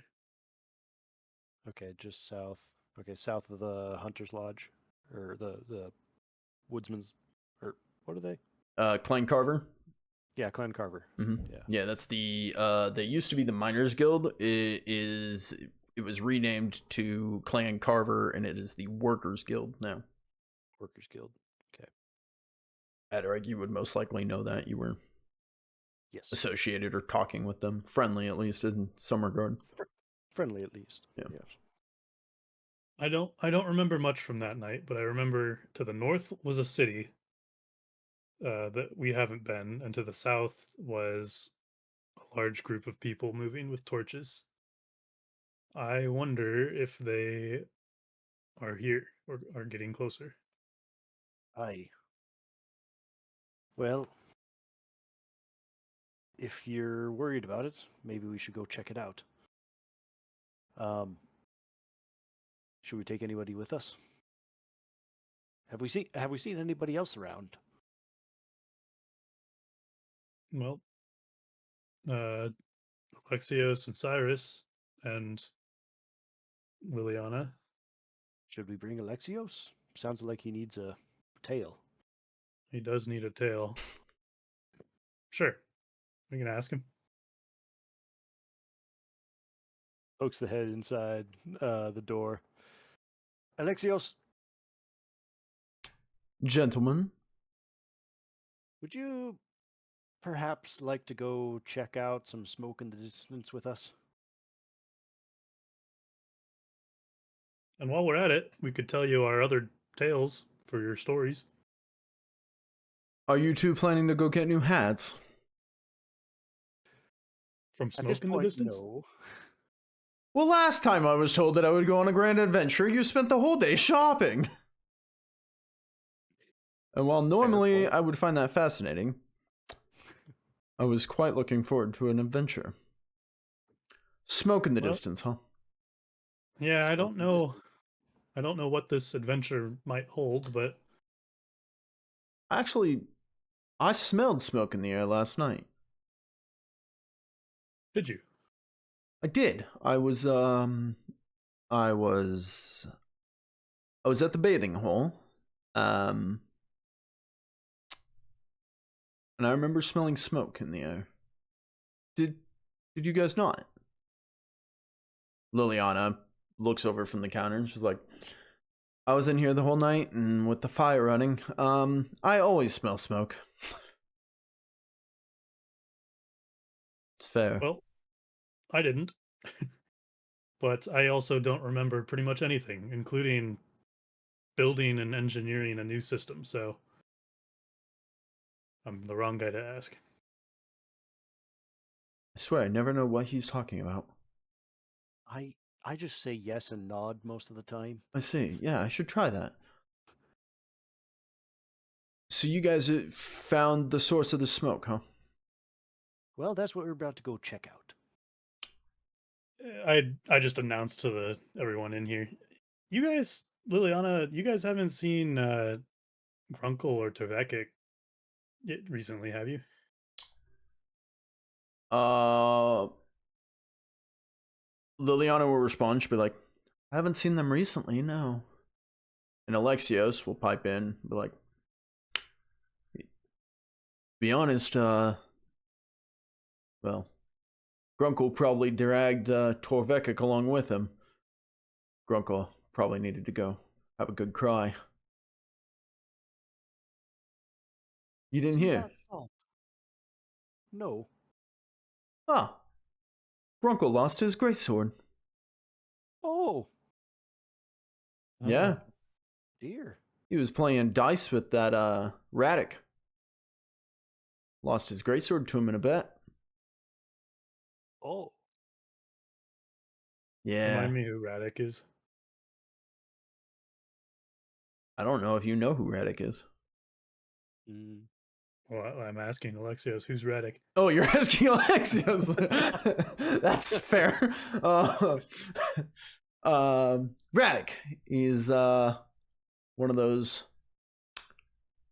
Speaker 2: Okay, just south. Okay, south of the Hunter's Lodge, or the Woodsman's, or what are they?
Speaker 3: Clan Carver.
Speaker 2: Yeah, Clan Carver.
Speaker 3: Mm-hmm.
Speaker 2: Yeah.
Speaker 3: Yeah, that's the they used to be the Miners Guild. It was renamed to Clan Carver, and it is the Workers Guild now.
Speaker 2: Workers Guild. Okay.
Speaker 3: Adarag, you would most likely know that. You were
Speaker 2: Yes.
Speaker 3: associated or talking with them, friendly at least in some regard.
Speaker 2: Friendly at least.
Speaker 3: Yeah.
Speaker 2: Yes.
Speaker 1: I don't remember much from that night, but I remember to the north was a city that we haven't been, and to the south was a large group of people moving with torches. I wonder if they are here or are getting closer.
Speaker 2: Aye. Well, if you're worried about it, maybe we should go check it out. Should we take anybody with us? Have we seen anybody else around?
Speaker 1: Well, Alexios and Cyrus and Liliana.
Speaker 2: Should we bring Alexios? Sounds like he needs a tail.
Speaker 1: He does need a tail. Sure. We can ask him.
Speaker 2: Pokes the head inside the door. Alexios,
Speaker 3: Gentlemen,
Speaker 2: would you perhaps like to go check out some smoke in the distance with us?
Speaker 1: And while we're at it, we could tell you our other tales for your stories.
Speaker 3: are you two planning to go get new hats?
Speaker 1: From
Speaker 2: At this
Speaker 1: smoke in the
Speaker 2: point,
Speaker 1: distance?
Speaker 2: no.
Speaker 3: Well, last time I was told that I would go on a grand adventure, you spent the whole day shopping. And while normally
Speaker 2: point.
Speaker 3: I would find that fascinating, I was quite looking forward to an adventure. Smoke in the
Speaker 1: Well,
Speaker 3: distance, huh?
Speaker 1: Yeah, I
Speaker 2: Smoke
Speaker 1: don't
Speaker 2: in the
Speaker 1: know. I don't know what this adventure might hold, but
Speaker 3: Actually, I smelled smoke in the air last night.
Speaker 1: did you?
Speaker 3: I did. I was at the bathing hole. And I remember smelling smoke in the air. Did you guys not? Liliana looks over from the counter and she's like, I was in here the whole night and with the fire running, I always smell smoke. It's fair.
Speaker 1: Well, I didn't. But I also don't remember pretty much anything, including building and engineering a new system, so I'm the wrong guy to ask.
Speaker 3: I swear I never know what he's talking about.
Speaker 2: I just say yes and nod most of the time.
Speaker 3: I see. Yeah, I should try that. So you guys found the source of the smoke, huh?
Speaker 2: Well, that's what we're about to go check out.
Speaker 1: I just announced to everyone in here. You guys, Liliana, you guys haven't seen Grunkle or Tvekik recently, have you?
Speaker 3: Liliana will respond. She'll be like, I haven't seen them recently, no. And Alexios will pipe in, be like, be honest, well, Grunkle probably dragged Torvekik along with him. Grunkle probably needed to go have a good cry. You didn't
Speaker 2: See
Speaker 3: hear?
Speaker 2: that? Oh. No.
Speaker 3: Ah, Grunkle lost his greatsword.
Speaker 2: Oh,
Speaker 3: Yeah,
Speaker 2: dear.
Speaker 3: he was playing dice with that Radic. Lost his greatsword to him in a bet.
Speaker 2: Oh.
Speaker 3: Yeah,
Speaker 1: Remind me who Radic is.
Speaker 3: I don't know if you know who Radic is.
Speaker 2: Mm.
Speaker 1: Well, I'm asking Alexios, who's Radic?
Speaker 3: Oh, you're asking Alexios. That's fair. Radic is one of those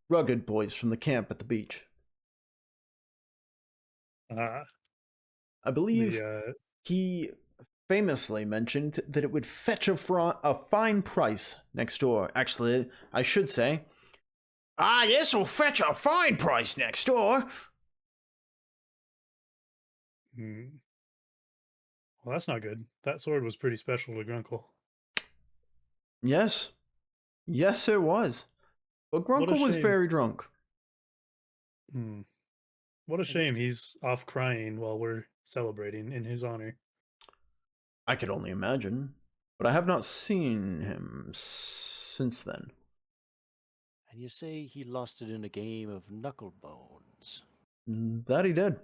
Speaker 3: rugged boys from the camp at the beach. I believe he famously mentioned that it would fetch a fine price next door. Actually, I should say, this will fetch a fine price next door.
Speaker 1: Well, that's not good. That sword was pretty special to Grunkle.
Speaker 3: Yes, it was. But Grunkle was very drunk.
Speaker 1: What a shame he's off crying while we're celebrating in his honor.
Speaker 3: I could only imagine, but I have not seen him since then.
Speaker 2: And you say he lost it in a game of knucklebones.
Speaker 3: That he did.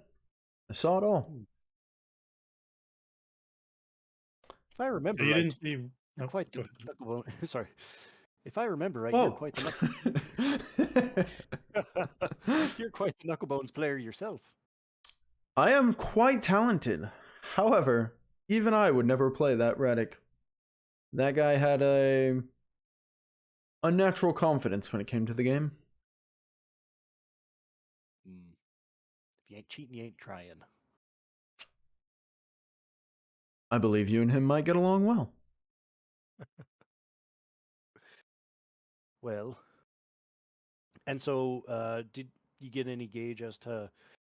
Speaker 3: I saw it all.
Speaker 2: If I remember
Speaker 1: So you
Speaker 2: right,
Speaker 1: didn't see...
Speaker 2: you're quite the knucklebone. Sorry. If I remember right,
Speaker 3: Whoa.
Speaker 2: you're quite the you're quite the knucklebones player yourself.
Speaker 3: I am quite talented. However, even I would never play that Radic. That guy had a unnatural confidence when it came to the game.
Speaker 2: If you ain't cheating, you ain't trying.
Speaker 3: I believe you and him might get along well.
Speaker 2: Well, and so did you get any gauge as to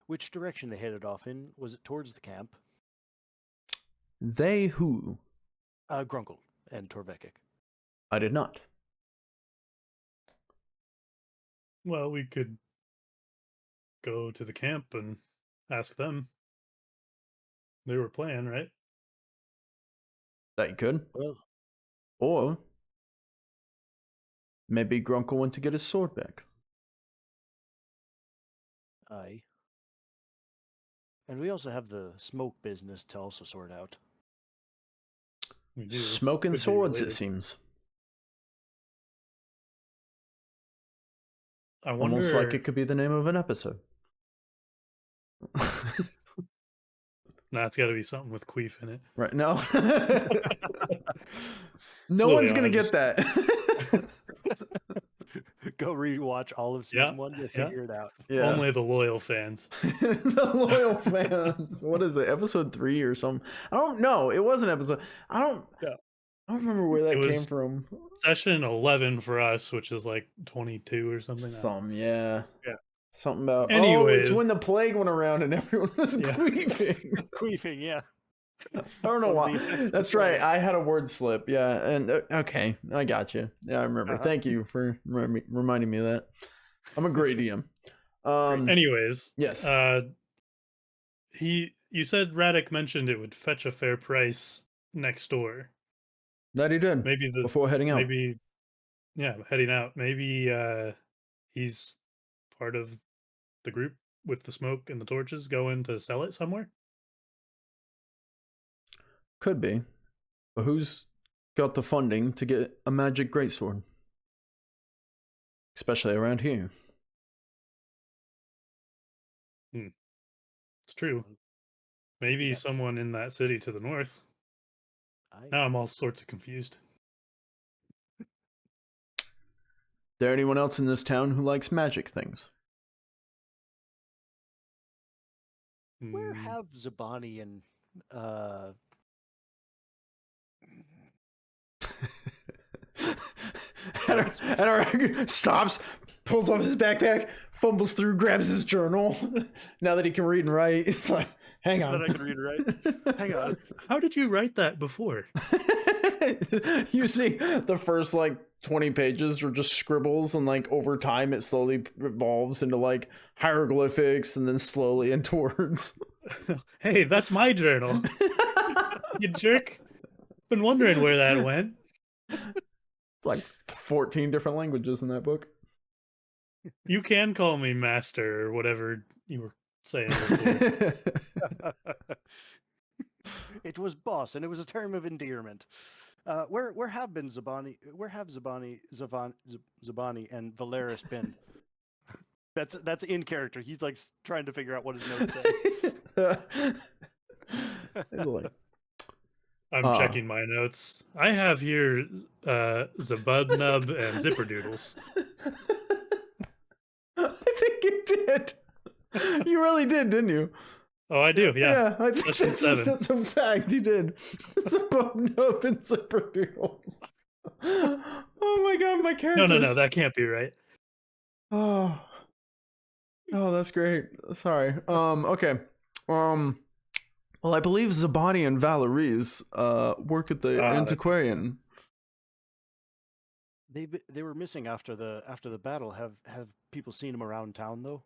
Speaker 2: which direction they headed off in? Was it towards the camp?
Speaker 3: They who?
Speaker 2: Grunkle and Torvekik.
Speaker 3: I did not.
Speaker 1: Well, we could go to the camp and ask them. They were playing, right?
Speaker 3: That you could.
Speaker 2: Well,
Speaker 3: Or maybe Grunkle went to get his sword back.
Speaker 2: aye. And we also have the smoke business to also sort out.
Speaker 1: We do.
Speaker 3: Smoking
Speaker 1: Could be
Speaker 3: swords, it
Speaker 1: related.
Speaker 3: seems.
Speaker 1: I wonder.
Speaker 3: Almost like it could be the name of an episode.
Speaker 1: Nah, it's got to be something with queef in it.
Speaker 3: Right, no. No
Speaker 1: Louis,
Speaker 3: one's going to
Speaker 1: I
Speaker 3: get
Speaker 1: just-
Speaker 3: that.
Speaker 2: Go rewatch all of season 1. You'll figure it out.
Speaker 3: Yeah.
Speaker 1: Only the loyal fans.
Speaker 3: The loyal fans. What is it? Episode 3 or something? I don't know. It was an episode. I don't remember where that
Speaker 1: It
Speaker 3: came
Speaker 1: was
Speaker 3: from.
Speaker 1: Session 11 for us, which is like 22 or something.
Speaker 3: Yeah.
Speaker 2: Yeah.
Speaker 3: Something about. Oh,
Speaker 1: Anyways.
Speaker 3: it's when the plague went around and everyone was
Speaker 1: Yeah.
Speaker 3: queefing.
Speaker 2: Queefing, yeah.
Speaker 3: I don't know
Speaker 2: One
Speaker 3: why.
Speaker 2: of the effects of
Speaker 3: That's
Speaker 2: the
Speaker 3: right.
Speaker 2: plague.
Speaker 3: I had a word slip. Yeah, and okay, I got you. Yeah, I remember.
Speaker 2: Uh-huh.
Speaker 3: Thank you for reminding me of that. I'm a great DM.
Speaker 1: Anyways,
Speaker 3: Yes.
Speaker 1: You said Radic mentioned it would fetch a fair price next door.
Speaker 3: That he did
Speaker 1: Maybe
Speaker 3: before heading out.
Speaker 1: Heading out. Maybe he's part of the group with the smoke and the torches going to sell it somewhere.
Speaker 3: Could be, but who's got the funding to get a magic greatsword? Especially around here.
Speaker 1: It's true. Maybe
Speaker 2: Yeah.
Speaker 1: someone in that city to the north. Now I'm all sorts of confused.
Speaker 3: There anyone else in this town who likes magic things?
Speaker 2: Where
Speaker 1: Hmm.
Speaker 2: have Zabani and
Speaker 3: Adarag stops, pulls off his backpack, fumbles through, grabs his journal. Now that he can read and write, it's like, hang on.
Speaker 2: Now that I can read and write. Hang on.
Speaker 1: How did you write that before?
Speaker 3: You see, the first like 20 pages are just scribbles, and like over time, it slowly evolves into like hieroglyphics, and then slowly into words.
Speaker 1: Hey, that's my journal. You jerk. Been wondering where that went.
Speaker 3: It's like 14 different languages in that book.
Speaker 1: You can call me master or whatever you were saying before.
Speaker 2: It was boss, and it was a term of endearment. Where have been Zabani? Where have Zabani and Valeris been? That's in character. He's like trying to figure out what his notes say.
Speaker 3: It's like,
Speaker 1: I'm checking my notes. I have here Zabudnub and Zipperdoodles.
Speaker 3: I think you did. You really did, didn't you?
Speaker 1: Oh, I do. Yeah.
Speaker 3: I think
Speaker 1: Session 7.
Speaker 3: that's a fact. You did. It's above Nope and Zipperdoodles. Oh my god, my characters.
Speaker 1: No. That can't be right.
Speaker 3: Oh, that's great. Sorry. Okay. Well, I believe Zabani and Valerie's work at the Antiquarian.
Speaker 2: They were missing after the battle. Have people seen them around town though?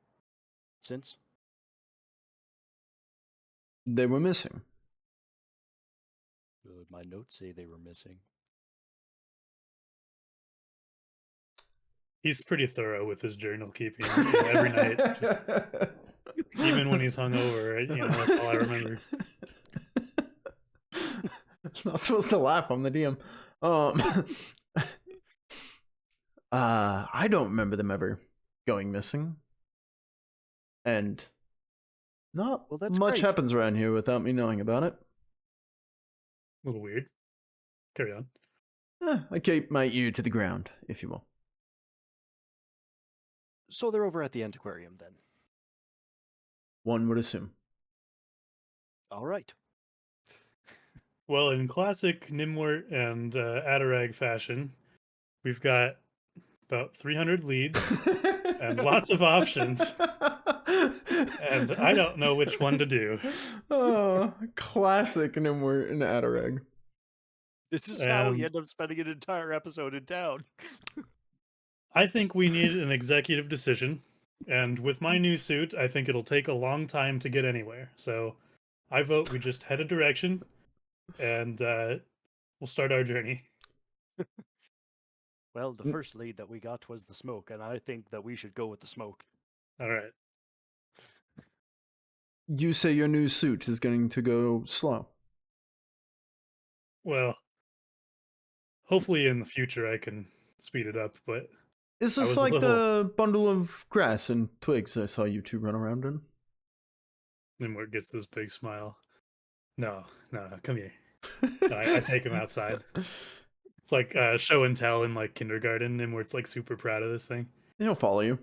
Speaker 2: Since
Speaker 3: They were missing.
Speaker 2: my notes say they were missing.
Speaker 1: He's pretty thorough with his journal keeping. Every night, just, even when he's hungover, that's all I remember.
Speaker 3: I'm not supposed to laugh. I'm the DM. I don't remember them ever going missing. And Not
Speaker 2: Well, that's
Speaker 3: much
Speaker 2: great.
Speaker 3: happens around here without me knowing about it.
Speaker 1: A little weird. Carry on.
Speaker 3: I keep my ear to the ground, if you will.
Speaker 2: So they're over at the Antiquarian then.
Speaker 3: One would assume.
Speaker 2: All right.
Speaker 1: Well, in classic Gnimwirt and Adarag fashion, we've got about 300 leads and lots of options, and I don't know which one to do.
Speaker 3: Oh, classic Gnimwirt and Adarag.
Speaker 2: This is how we
Speaker 1: And
Speaker 2: end up spending an entire episode in town.
Speaker 1: I think we need an executive decision, and with my new suit, I think it'll take a long time to get anywhere. So I vote we just head a direction, and we'll start our journey.
Speaker 2: Well, the first lead that we got was the smoke, and I think that we should go with the smoke.
Speaker 1: All right.
Speaker 3: You say your new suit is going to go slow.
Speaker 1: Well, hopefully in the future I can speed it up, but
Speaker 3: Is
Speaker 1: I
Speaker 3: this
Speaker 1: was a
Speaker 3: like
Speaker 1: little-
Speaker 3: the bundle of grass and twigs I saw you two run around in?
Speaker 1: Nimward gets this big smile. No, come here. I take him outside. It's like show and tell in like kindergarten, and where it's like super proud of this thing.
Speaker 3: He'll follow you.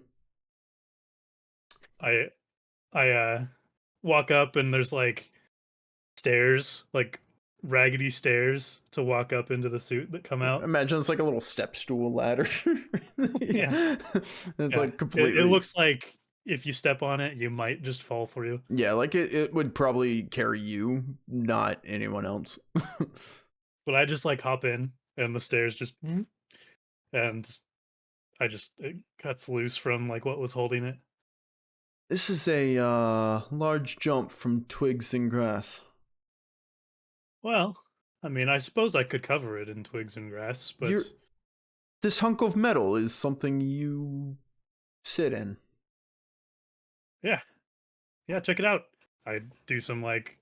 Speaker 1: I walk up and there's like stairs, like raggedy stairs to walk up into the suit that come out.
Speaker 3: Imagine it's like a little step stool ladder.
Speaker 1: Yeah.
Speaker 3: It's
Speaker 1: Yeah.
Speaker 3: like completely.
Speaker 1: It looks like if you step on it, you might just fall through.
Speaker 3: Yeah, like it would probably carry you, not anyone else.
Speaker 1: But I just like hop in, and the stairs just, and it cuts loose from like what was holding it.
Speaker 3: This is a large jump from twigs and grass.
Speaker 1: Well, I mean, I suppose I could cover it in twigs and grass, but
Speaker 3: This hunk of metal is something you sit in.
Speaker 1: yeah, check it out. I do some like,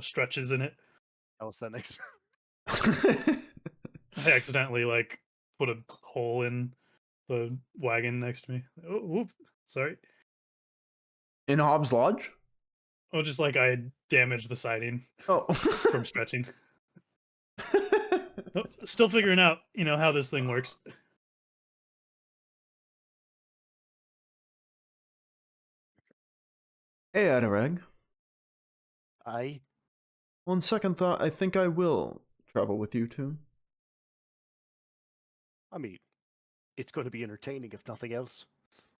Speaker 1: stretches in it.
Speaker 2: Calisthenics.
Speaker 1: I accidentally like put a hole in the wagon next to me. Oh, whoop, sorry.
Speaker 3: In Hobbs Lodge?
Speaker 1: Oh, just like I damaged the siding
Speaker 3: Oh.
Speaker 1: from stretching. Oh, still figuring out, how this thing works.
Speaker 3: Hey, Adarag. On second thought, I think I will travel with you two.
Speaker 2: I mean, it's going to be entertaining if nothing else.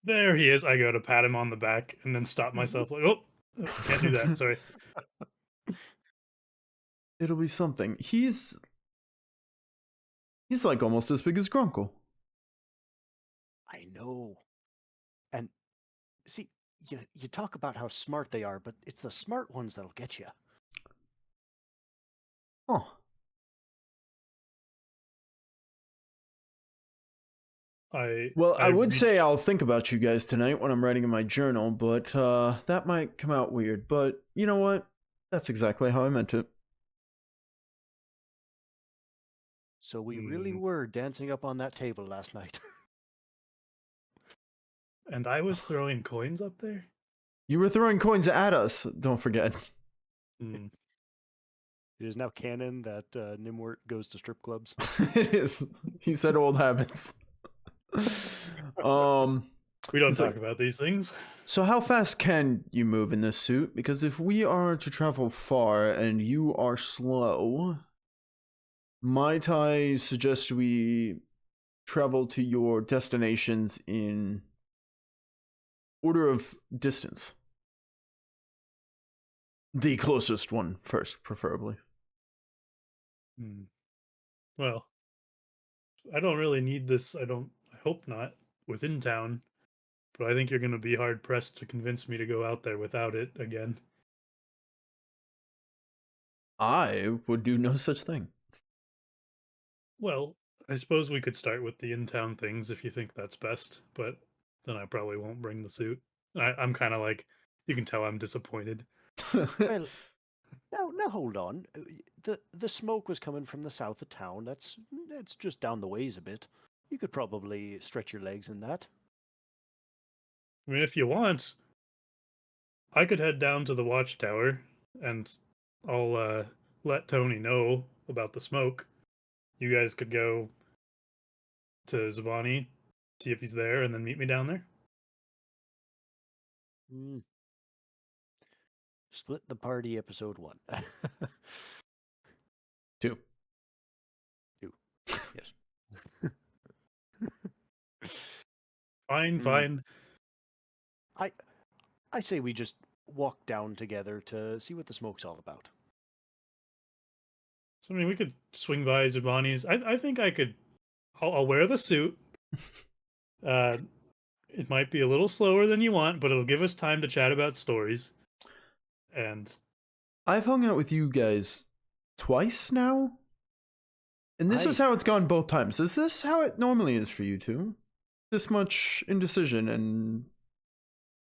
Speaker 1: There he is. I go to pat him on the back and then stop myself like, oh, can't do that. Sorry.
Speaker 3: It'll be something. He's like almost as big as Grunkle.
Speaker 2: I know. And see, you talk about how smart they are, but it's the smart ones that'll get you.
Speaker 3: Oh. I would say I'll think about you guys tonight when I'm writing in my journal, but that might come out weird. But you know what? That's exactly how I meant it.
Speaker 2: So we really were dancing up on that table last night.
Speaker 1: And I was throwing coins up there?
Speaker 3: You were throwing coins at us, don't forget.
Speaker 1: Mm.
Speaker 2: It is now canon that Gnimwirt goes to strip clubs.
Speaker 3: It is. He said old habits.
Speaker 1: We don't talk about these things.
Speaker 3: So how fast can you move in this suit? Because if we are to travel far and you are slow, might I suggest we travel to your destinations in order of distance? The closest one first, preferably.
Speaker 1: Well, I don't really need this. I hope not within town, but I think you're going to be hard pressed to convince me to go out there without it again.
Speaker 3: I would do no such thing.
Speaker 1: Well, I suppose we could start with the in-town things if you think that's best, but then I probably won't bring the suit. I'm kind of like, you can tell I'm disappointed.
Speaker 2: Well, now hold on. The smoke was coming from the south of town. That's just down the ways a bit. You could probably stretch your legs in that.
Speaker 1: I mean, if you want, I could head down to the watchtower, and I'll let Tony know about the smoke. You guys could go to Zabani, see if he's there, and then meet me down there.
Speaker 2: Split the party, episode 1.
Speaker 3: 2.
Speaker 2: 2. Yes.
Speaker 1: Fine.
Speaker 2: I say we just walk down together to see what the smoke's all about.
Speaker 1: So, I mean, we could swing by Zabani's. I think I could. I'll wear the suit. It might be a little slower than you want, but it'll give us time to chat about stories. And
Speaker 3: I've hung out with you guys twice now, and this is how it's gone both times. Is this how it normally is for you two? This much indecision and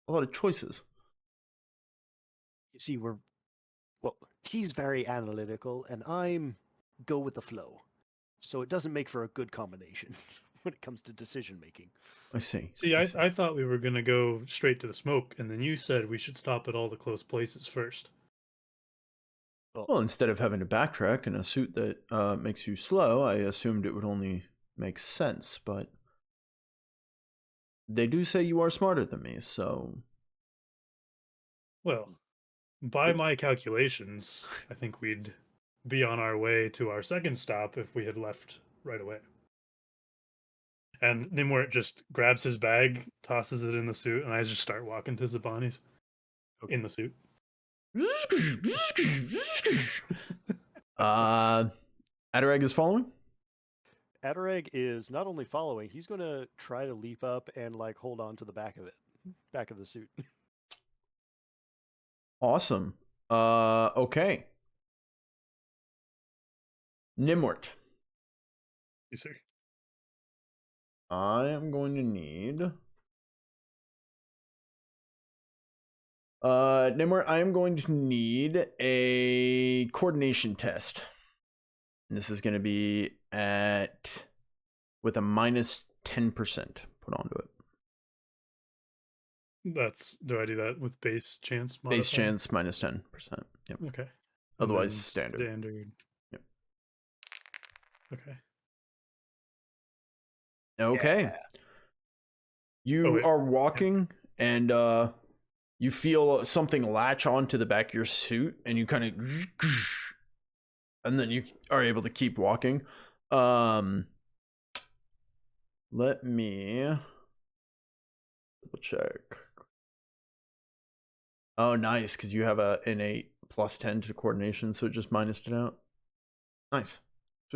Speaker 3: a lot of choices.
Speaker 2: You see, he's very analytical, and I'm go with the flow. So it doesn't make for a good combination when it comes to decision making.
Speaker 3: I see.
Speaker 1: see, I thought we were going to go straight to the smoke, and then you said we should stop at all the close places first.
Speaker 3: Well, instead of having to backtrack in a suit that makes you slow, I assumed it would only make sense, but they do say you are smarter than me, so...
Speaker 1: Well, by my calculations, I think we'd be on our way to our second stop if we had left right away. And Gnimwirt just grabs his bag, tosses it in the suit, and I just start walking to Zabani's in the suit.
Speaker 3: Adarag is following?
Speaker 2: Adarag is not only following, he's going to try to leap up and hold on to the back of the suit.
Speaker 3: Awesome. Okay. Gnimwirt.
Speaker 1: Yes, sir.
Speaker 3: I am going to need... Gnimwirt, I am going to need a coordination test. And this is going to be with a minus 10% put onto it.
Speaker 1: Do I do that with base chance modifier?
Speaker 3: Base chance minus 10%. Yep.
Speaker 1: Okay.
Speaker 3: Otherwise standard.
Speaker 1: Standard.
Speaker 3: Yep.
Speaker 1: Okay.
Speaker 3: Okay.
Speaker 2: Yeah.
Speaker 3: You are walking and you feel something latch onto the back of your suit and you kind of and then you are able to keep walking. Let me double check. Oh, nice, because you have an innate plus 10 to coordination, so it just minused it out. Nice.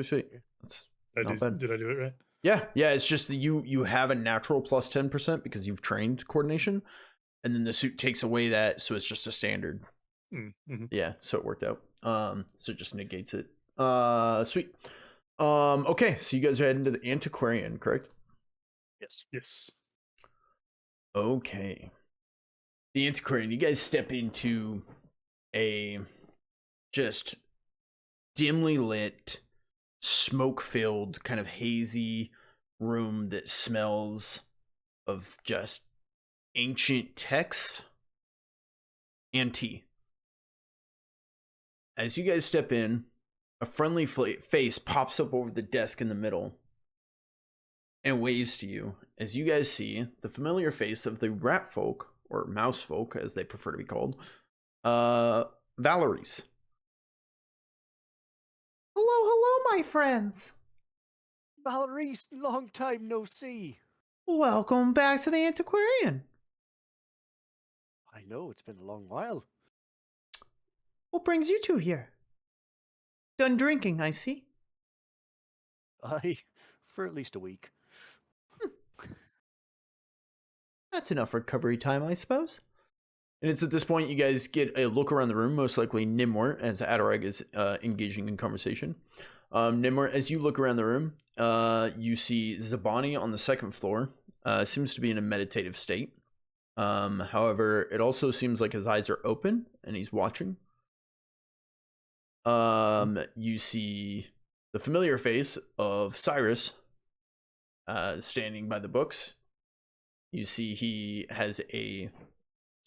Speaker 3: Sweet. That's not bad.
Speaker 1: Did I do it right?
Speaker 3: Yeah, it's just that you have a natural plus 10% because you've trained coordination, and then the suit takes away that, so it's just a standard.
Speaker 1: Mm-hmm.
Speaker 3: Yeah, so it worked out. So it just negates it. Sweet. Okay, so you guys are heading to the Antiquarian, correct?
Speaker 1: Yes.
Speaker 3: Okay. The Antiquarian, you guys step into a just dimly lit, smoke-filled, kind of hazy room that smells of just ancient texts and tea. As you guys step in, a friendly face pops up over the desk in the middle and waves to you as you guys see the familiar face of the rat folk, or mouse folk as they prefer to be called, Valerie's.
Speaker 4: Hello, my friends.
Speaker 2: Valerie's, long time no see.
Speaker 4: Welcome back to the Antiquarian.
Speaker 2: I know, it's been a long while.
Speaker 4: What brings you two here? Done drinking, I see.
Speaker 2: For at least a week.
Speaker 3: That's enough recovery time, I suppose. And it's at this point you guys get a look around the room, most likely Gnimwirt, as Adarag is engaging in conversation. Gnimwirt, as you look around the room, you see Zabani on the second floor. Seems to be in a meditative state. However, it also seems like his eyes are open and he's watching. You see the familiar face of Cyrus standing by the books. You see he has a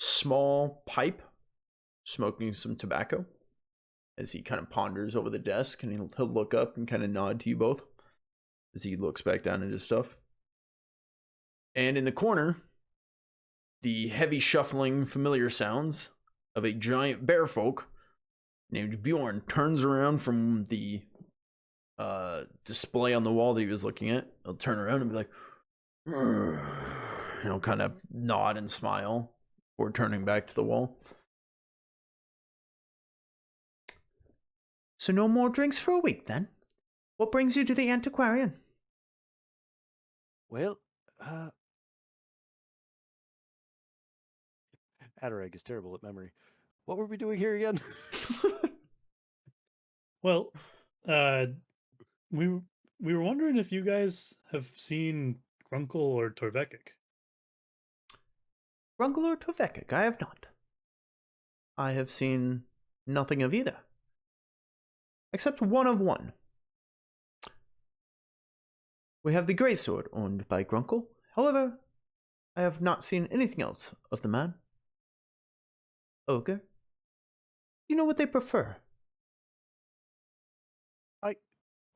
Speaker 3: small pipe, smoking some tobacco, as he kind of ponders over the desk, and he'll look up and kind of nod to you both as he looks back down at his stuff. And in the corner, the heavy shuffling familiar sounds of a giant bear folk named Bjorn turns around from the display on the wall that he was looking at. He'll turn around and be like, kind of nod and smile before turning back to the wall.
Speaker 4: So no more drinks for a week, then? What brings you to the Antiquarian?
Speaker 2: Well, Adarag is terrible at memory. What were we doing here again?
Speaker 1: Well, we were wondering if you guys have seen Grunkle or Torvekik.
Speaker 4: Grunkle or Tovekik? I have not. I have seen nothing of either. Except one of one. We have the greatsword owned by Grunkle. However, I have not seen anything else of the man. Ogre? You know what they prefer?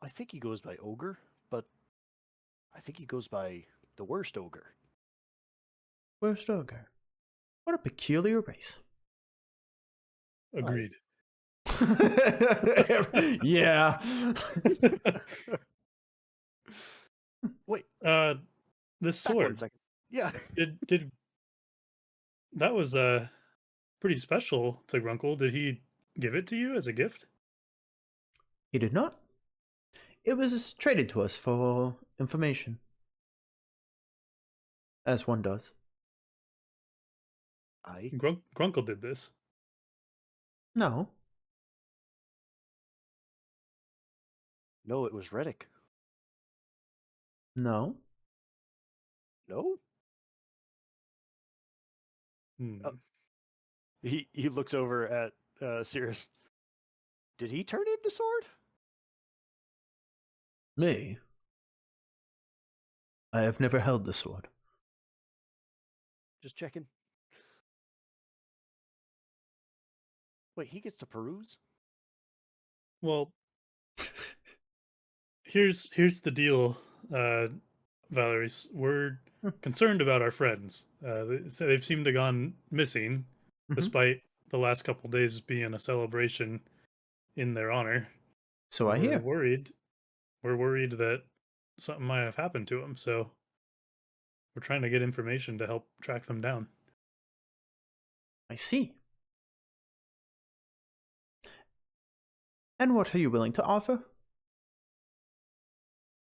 Speaker 2: I think he goes by Ogre, but I think he goes by the worst Ogre.
Speaker 4: Worst ogre. What a peculiar race.
Speaker 1: Agreed.
Speaker 3: Yeah.
Speaker 2: Wait,
Speaker 1: This
Speaker 2: back 1
Speaker 1: sword
Speaker 2: second. Yeah.
Speaker 1: did that was pretty special to Grunkle. Did he give it to you as a gift?
Speaker 4: He did not. It was traded to us for information. As one does.
Speaker 1: Grunkle did this.
Speaker 4: No.
Speaker 2: No, it was Reddick.
Speaker 4: No.
Speaker 2: No?
Speaker 1: Hmm.
Speaker 2: He looks over at Cirrus. Did he turn in the sword?
Speaker 4: Me? I have never held the sword.
Speaker 2: Just checking. Wait, he gets to peruse?
Speaker 1: Well, here's the deal, Valerie. We're concerned about our friends. They've seemed to have gone missing, despite the last couple days being a celebration in their honor.
Speaker 4: So I hear.
Speaker 1: We're worried that something might have happened to them. So we're trying to get information to help track them down.
Speaker 4: I see. And what are you willing to offer?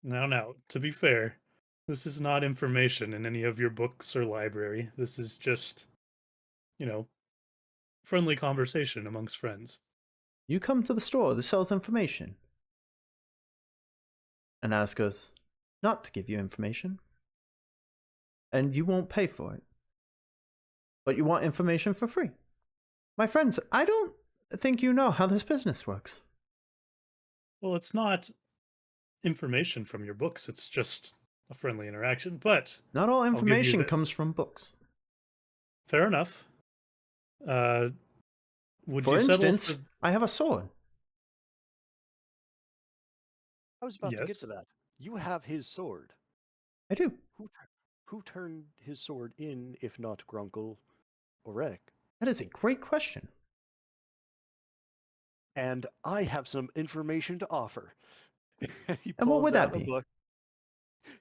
Speaker 1: Now, to be fair, this is not information in any of your books or library. This is just, friendly conversation amongst friends.
Speaker 4: You come to the store that sells information and ask us not to give you information, and you won't pay for it. But you want information for free. My friends, I don't think you know how this business works.
Speaker 1: Well, it's not information from your books. It's just a friendly interaction. But
Speaker 4: not all information
Speaker 1: that.
Speaker 4: comes from books.
Speaker 1: Fair enough.
Speaker 4: For instance, I have a sword.
Speaker 2: I was about to get to that. You have his sword.
Speaker 4: I do.
Speaker 2: Who turned his sword in, if not Grunkle or Reddick?
Speaker 4: That is a great question.
Speaker 2: And I have some information to offer.
Speaker 4: And what would that be?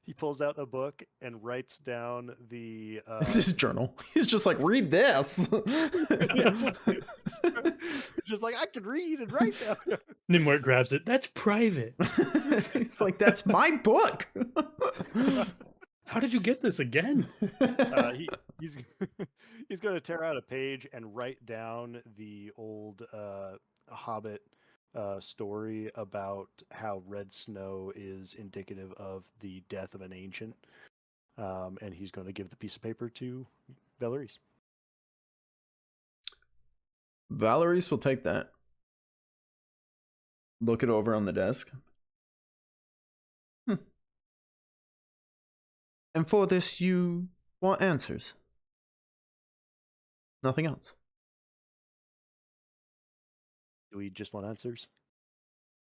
Speaker 2: He pulls out a book and writes down the...
Speaker 3: It's his journal. He's just like, read this.
Speaker 2: Just like, I can read and write now.
Speaker 1: Gnimwirt grabs it. That's private.
Speaker 3: He's like, that's my book.
Speaker 1: How did you get this again?
Speaker 2: He's going to tear out a page and write down the old Hobbit story about how red snow is indicative of the death of an ancient. And he's going to give the piece of paper to Valeries.
Speaker 3: Valeries will take that. Look it over on the desk.
Speaker 4: And for this, you want answers?
Speaker 3: Nothing else.
Speaker 2: Do we just want answers?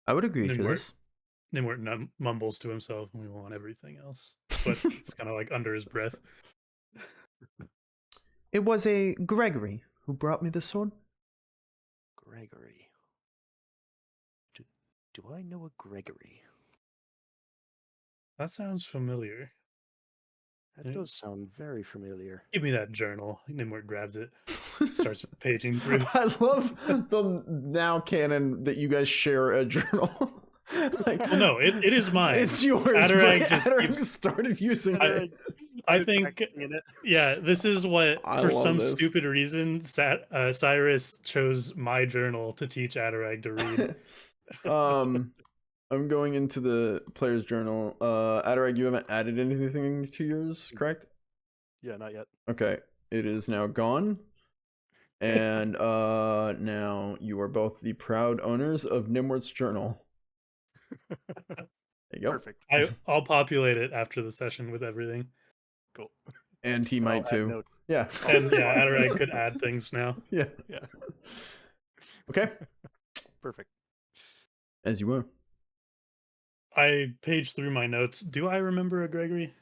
Speaker 3: I would agree to
Speaker 1: Gnimwirt.
Speaker 3: this.
Speaker 1: Gnimwirt mumbles to himself, "We want everything else," but it's kind of like under his breath.
Speaker 3: It was a Gregory who brought me the sword.
Speaker 2: Gregory. Do I know a Gregory?
Speaker 1: That sounds familiar.
Speaker 2: That does sound very familiar.
Speaker 1: Give me that journal. Gnimwirt grabs it, starts paging through.
Speaker 3: I love the now canon that you guys share a journal. Like,
Speaker 1: Well, no, it is mine.
Speaker 3: it's yours.
Speaker 1: Adarag
Speaker 3: But
Speaker 1: just
Speaker 3: Adarag
Speaker 1: keeps-
Speaker 3: started using it.
Speaker 1: I think, yeah, this is what,
Speaker 3: I
Speaker 1: for
Speaker 3: love
Speaker 1: some
Speaker 3: this.
Speaker 1: stupid reason, Cyrus chose my journal to teach Adarag to read.
Speaker 3: I'm going into the player's journal. Adarag, you haven't added anything to yours, correct?
Speaker 2: Yeah, not yet.
Speaker 3: Okay, it is now gone. And now you are both the proud owners of Gnimwirt's journal. There you go.
Speaker 2: Perfect.
Speaker 1: I'll populate it after the session with everything.
Speaker 2: Cool.
Speaker 3: And he
Speaker 2: I'll
Speaker 3: might
Speaker 2: add
Speaker 3: too.
Speaker 2: note.
Speaker 3: Yeah.
Speaker 1: And yeah, Adarag could add things now.
Speaker 3: Yeah.
Speaker 2: Yeah.
Speaker 3: Okay.
Speaker 2: Perfect.
Speaker 3: As you were.
Speaker 1: I paged through my notes. Do I remember a Gregory?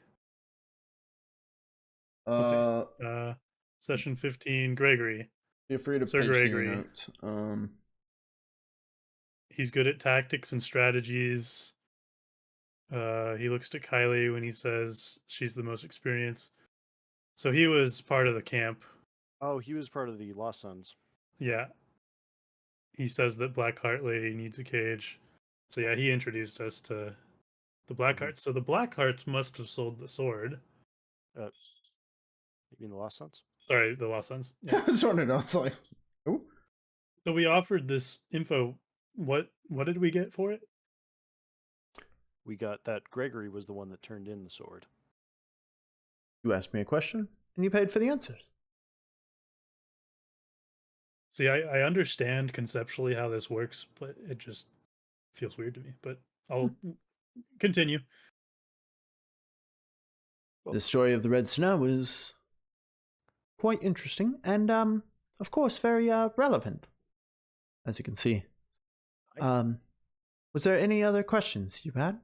Speaker 1: Let's see. Session 15, Gregory.
Speaker 3: Feel free to
Speaker 1: Sir
Speaker 3: page through your
Speaker 1: Gregory.
Speaker 3: notes.
Speaker 1: He's good at tactics and strategies. He looks to Kylie when he says she's the most experienced. So he was part of the camp.
Speaker 2: Oh, he was part of the Lost Sons.
Speaker 1: Yeah. He says that Blackheart Lady needs a cage. So yeah, he introduced us to the Blackhearts. So the Blackhearts must have sold the sword.
Speaker 2: You mean the Lost Sons?
Speaker 1: Sorry, the Lost Sons.
Speaker 3: I was wondering, I was like, ooh.
Speaker 1: So we offered this info. What did we get for it?
Speaker 2: We got that Gregory was the one that turned in the sword.
Speaker 3: You asked me a question, and you paid for the answers.
Speaker 1: See, I understand conceptually how this works, but it just feels weird to me. But I'll continue.
Speaker 3: The story of the Red Snow is quite interesting, and of course, very relevant, as you can see. Was there any other questions you had?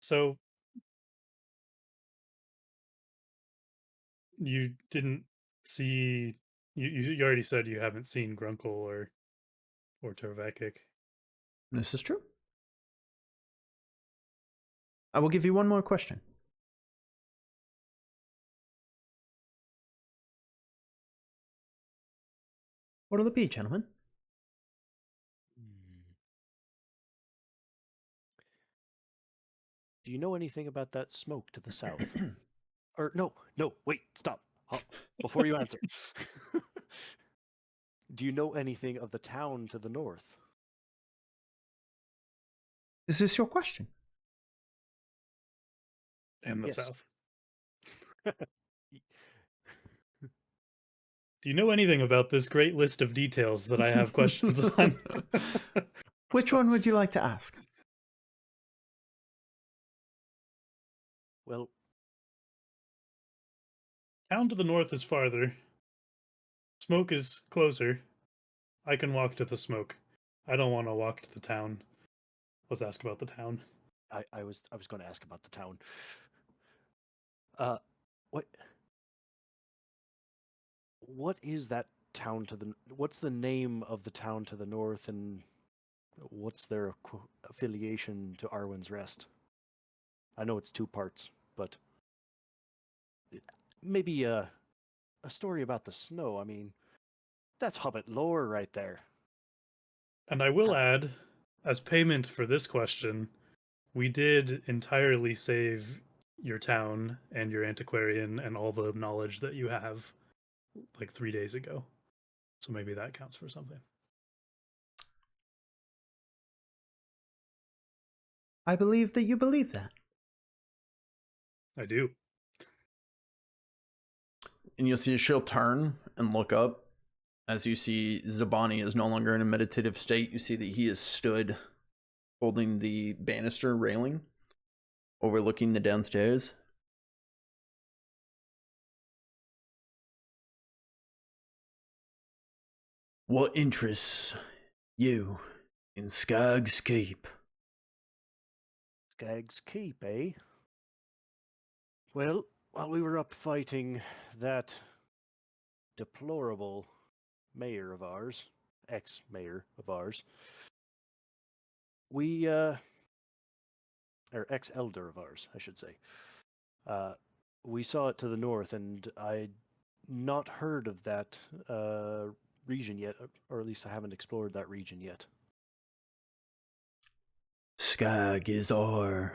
Speaker 1: So you didn't see you already said you haven't seen Grunkle or Torvakic.
Speaker 3: This is true. I will give you one more question. What'll it be, gentlemen?
Speaker 2: Do you know anything about that smoke to the south? Or no, wait, stop. Before you answer. Do you know anything of the town to the north?
Speaker 3: Is this your question?
Speaker 1: And the
Speaker 2: Yes.
Speaker 1: south. Do you know anything about this great list of details that I have questions on?
Speaker 3: Which one would you like to ask?
Speaker 2: Well,
Speaker 1: Town to the north is farther. Smoke is closer. I can walk to the smoke. I don't want to walk to the town. Let's ask about the town.
Speaker 2: I was going to ask about the town. What is that town to the? What's the name of the town to the north, and what's their affiliation to Arwin's Rest? I know it's two parts, but maybe a story about the snow. I mean, that's Hobbit lore right there.
Speaker 1: And I will add, as payment for this question, we did entirely save your town and your antiquarian and all the knowledge that you have like 3 days ago. So maybe that counts for something.
Speaker 4: I believe that you believe that.
Speaker 1: I do.
Speaker 3: And you'll see she'll turn and look up. As you see, Zabani is no longer in a meditative state. You see that he is stood holding the banister railing, overlooking the downstairs. What interests you in Skag's Keep?
Speaker 2: Skag's Keep, eh? Well, while we were up fighting that deplorable mayor of ours, ex-mayor of ours, we, or ex-elder of ours, I should say, we saw it to the north, and I'd not heard of that region yet, or at least I haven't explored that region yet.
Speaker 3: Skag is our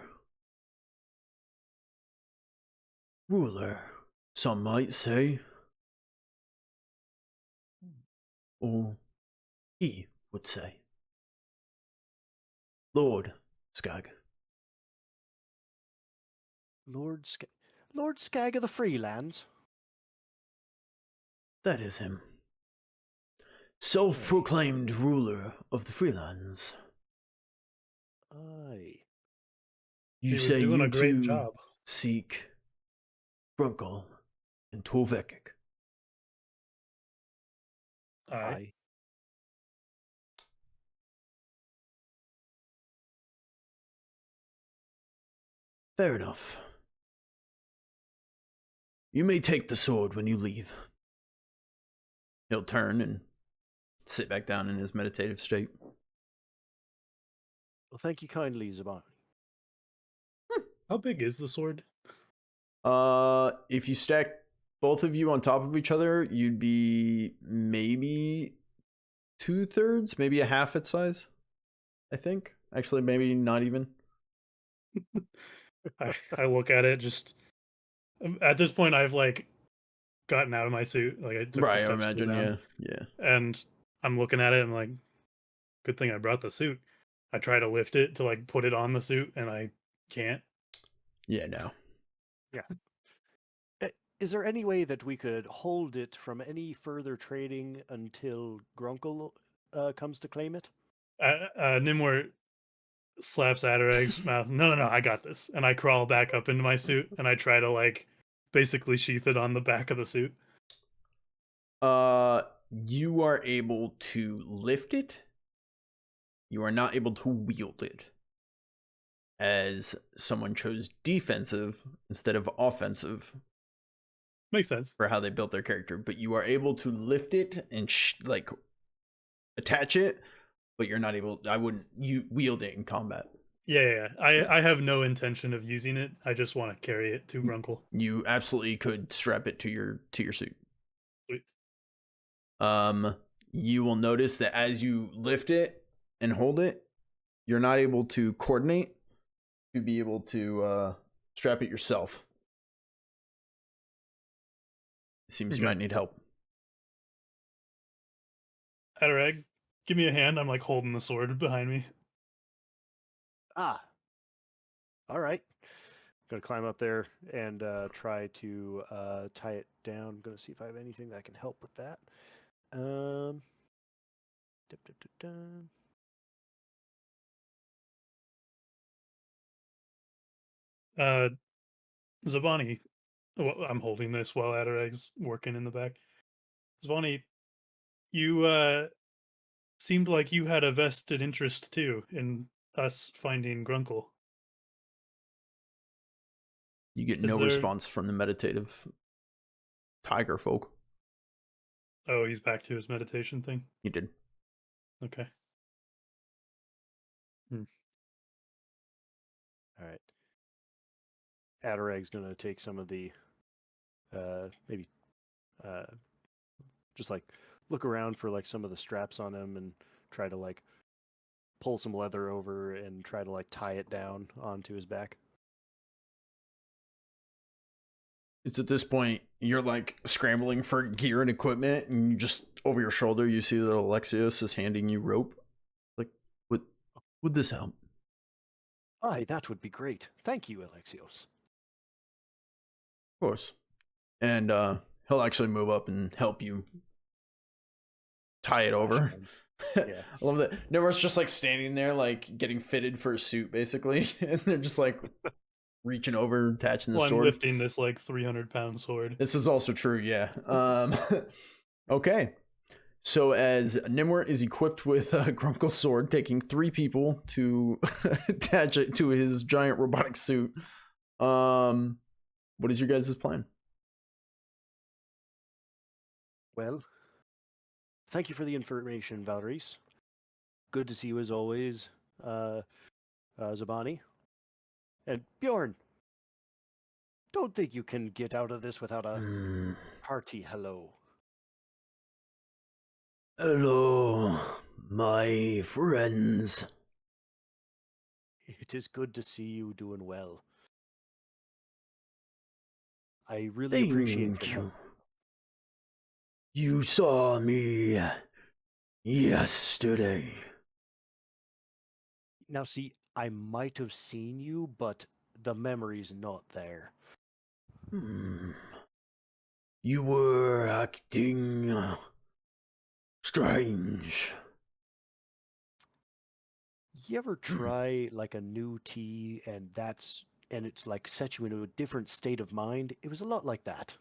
Speaker 3: ruler, some might say. Or he would say. Lord Skag.
Speaker 2: Lord Skag of the Freelands?
Speaker 3: That is him. Self-proclaimed ruler of the Freelands.
Speaker 2: Aye.
Speaker 3: You
Speaker 1: He was
Speaker 3: say
Speaker 1: doing
Speaker 3: you
Speaker 1: a great
Speaker 3: two
Speaker 1: job.
Speaker 3: seek Grunkle and Torvekik.
Speaker 1: Aye.
Speaker 3: Fair enough. You may take the sword when you leave. He'll turn and sit back down in his meditative state.
Speaker 2: Well, thank you kindly, Zabani.
Speaker 1: How big is the sword?
Speaker 3: If you stack both of you on top of each other, you'd be maybe 2/3, maybe a half its size. I think. Actually, maybe not even.
Speaker 1: I look at it just. At this point, I've like gotten out of my suit. Like I took the
Speaker 3: Right, I
Speaker 1: steps to
Speaker 3: imagine,
Speaker 1: down,
Speaker 3: yeah.
Speaker 1: and I'm looking at it. And I'm like, good thing I brought the suit. I try to lift it to like put it on the suit, and I can't.
Speaker 3: Yeah, no.
Speaker 2: Is there any way that we could hold it from any further trading until Grunkle comes to claim it?
Speaker 1: Gnimwirt slaps Adarag's mouth. No, I got this. And I crawl back up into my suit, and I try to like basically sheath it on the back of the suit.
Speaker 3: You are able to lift it. You are not able to wield it, as someone chose defensive instead of offensive
Speaker 1: Makes sense.
Speaker 3: for how they built their character. But you are able to lift it and like attach it, but you're not able. I wouldn't wield it in combat.
Speaker 1: Yeah. I have no intention of using it. I just want to carry it to Grunkle.
Speaker 3: You absolutely could strap it to your suit.
Speaker 1: Sweet.
Speaker 3: You will notice that as you lift it and hold it, you're not able to coordinate to be able to strap it yourself. It seems you
Speaker 1: Okay.
Speaker 3: might need help.
Speaker 1: Adarag, give me a hand. I'm like holding the sword behind me.
Speaker 2: Ah. All right. I'm going to climb up there and try to tie it down. I'm going to see if I have anything that can help with that.
Speaker 1: Zabani, well, I'm holding this while Adarag's working in the back. Zabani, you seemed like you had a vested interest too in us finding Grunkle.
Speaker 3: You get
Speaker 1: Is
Speaker 3: no
Speaker 1: there-
Speaker 3: response from the meditative tiger folk.
Speaker 1: Oh, he's back to his meditation thing.
Speaker 3: You did.
Speaker 1: Okay.
Speaker 2: All right. Adarag's going to take some of the, maybe, just like look around for like some of the straps on him and try to like pull some leather over and try to like tie it down onto his back.
Speaker 3: It's at this point you're like scrambling for gear and equipment, and you just over your shoulder you see that Alexios is handing you rope. Like, would this help?
Speaker 2: Aye, that would be great. Thank you, Alexios.
Speaker 3: Of course. And he'll actually move up and help you tie it over.
Speaker 2: Yeah.
Speaker 3: I love that. Never's just like standing there, like getting fitted for a suit, basically, and they're just like reaching over, attaching the
Speaker 1: Well, I'm
Speaker 3: sword.
Speaker 1: lifting this like 300-pound sword.
Speaker 3: This is also true, yeah. Okay. So as Gnimwirt is equipped with Grunkle's sword, taking 3 people to attach it to his giant robotic suit, what is your guys' plan?
Speaker 2: Well, thank you for the information, Valeries. Good to see you as always, Zabani. And Bjorn, don't think you can get out of this without a hearty hello.
Speaker 3: Hello, my friends.
Speaker 2: It is good to see you doing well. I really appreciate
Speaker 3: Thank
Speaker 2: your help.
Speaker 3: you. You saw me yesterday.
Speaker 2: Now, see, I might have seen you, but the memory's not there.
Speaker 3: You were acting strange.
Speaker 2: You ever try like a new tea and it's like set you into a different state of mind? It was a lot like that.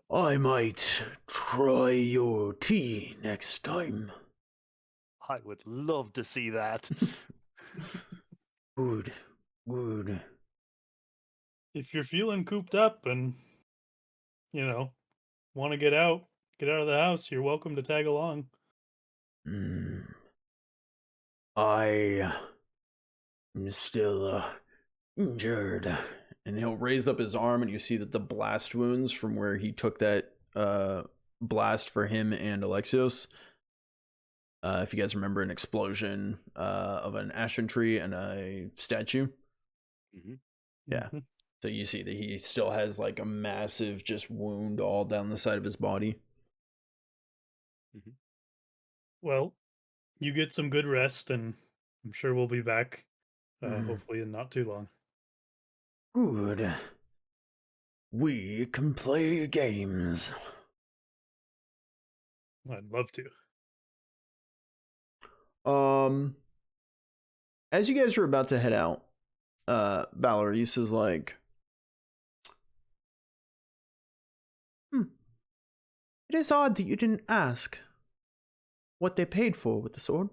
Speaker 3: I might try your tea next time.
Speaker 2: I would love to see that.
Speaker 3: Good.
Speaker 1: If you're feeling cooped up and, want to get out of the house, you're welcome to tag along.
Speaker 3: I am still injured. And he'll raise up his arm, and you see that the blast wounds from where he took that blast for him and Alexios. If you guys remember an explosion of an ashen tree and a statue.
Speaker 2: Mm-hmm.
Speaker 3: Yeah. So you see that he still has like a massive just wound all down the side of his body.
Speaker 2: Mm-hmm.
Speaker 1: Well, you get some good rest, and I'm sure we'll be back, hopefully in not too long.
Speaker 3: Good. We can play games.
Speaker 1: I'd love to.
Speaker 3: As you guys are about to head out, Valerice is like,
Speaker 4: It is odd that you didn't ask what they paid for with the sword.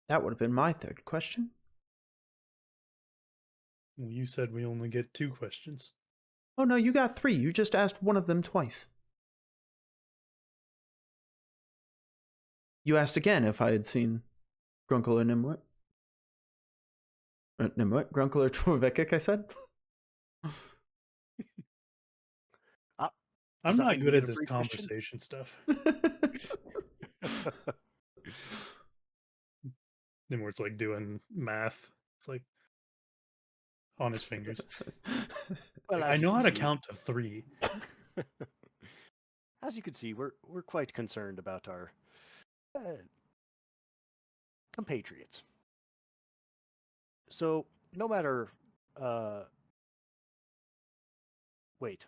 Speaker 4: That would have been my third question.
Speaker 1: Well, you said we only get 2 questions.
Speaker 4: Oh no, you got 3. You just asked one of them twice. You asked again if I had seen Grunkle or Gnimwirt. Gnimwirt? Grunkle or Torvekic, I said?
Speaker 1: I'm
Speaker 2: Does that
Speaker 1: not
Speaker 2: mean
Speaker 1: good
Speaker 2: you
Speaker 1: at
Speaker 2: get a
Speaker 1: this
Speaker 2: free question?
Speaker 1: conversation stuff. Nimward's like doing math. It's like on his fingers.
Speaker 2: Well,
Speaker 1: I
Speaker 2: as you
Speaker 1: know
Speaker 2: can
Speaker 1: how to
Speaker 2: see-
Speaker 1: count to 3.
Speaker 2: As you can see, we're quite concerned about our compatriots. So no matter, wait,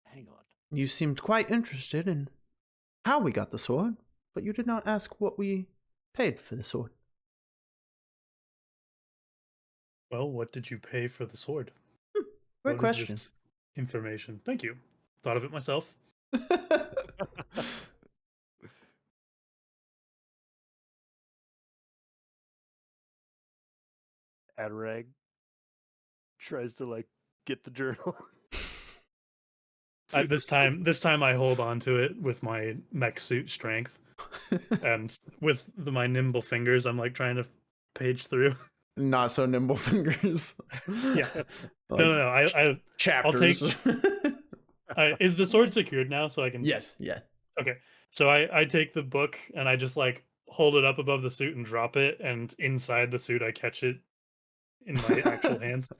Speaker 2: hang on.
Speaker 4: You seemed quite interested in how we got the sword, but you did not ask what we paid for the sword.
Speaker 1: Well, what did you pay for the sword?
Speaker 4: Great
Speaker 1: What is
Speaker 4: question.
Speaker 1: this information? Thank you. Thought of it myself.
Speaker 2: Adarag tries to like get the journal.
Speaker 1: This time I hold on to it with my mech suit strength, and with my nimble fingers, I'm like trying to page through.
Speaker 3: Not so nimble fingers.
Speaker 1: Yeah.
Speaker 3: Like
Speaker 1: No. I'll
Speaker 3: chapters.
Speaker 1: Is the sword secured now, so I can?
Speaker 3: Yes.
Speaker 1: Okay. So I take the book and I just like hold it up above the suit and drop it, and inside the suit I catch it in my actual hands.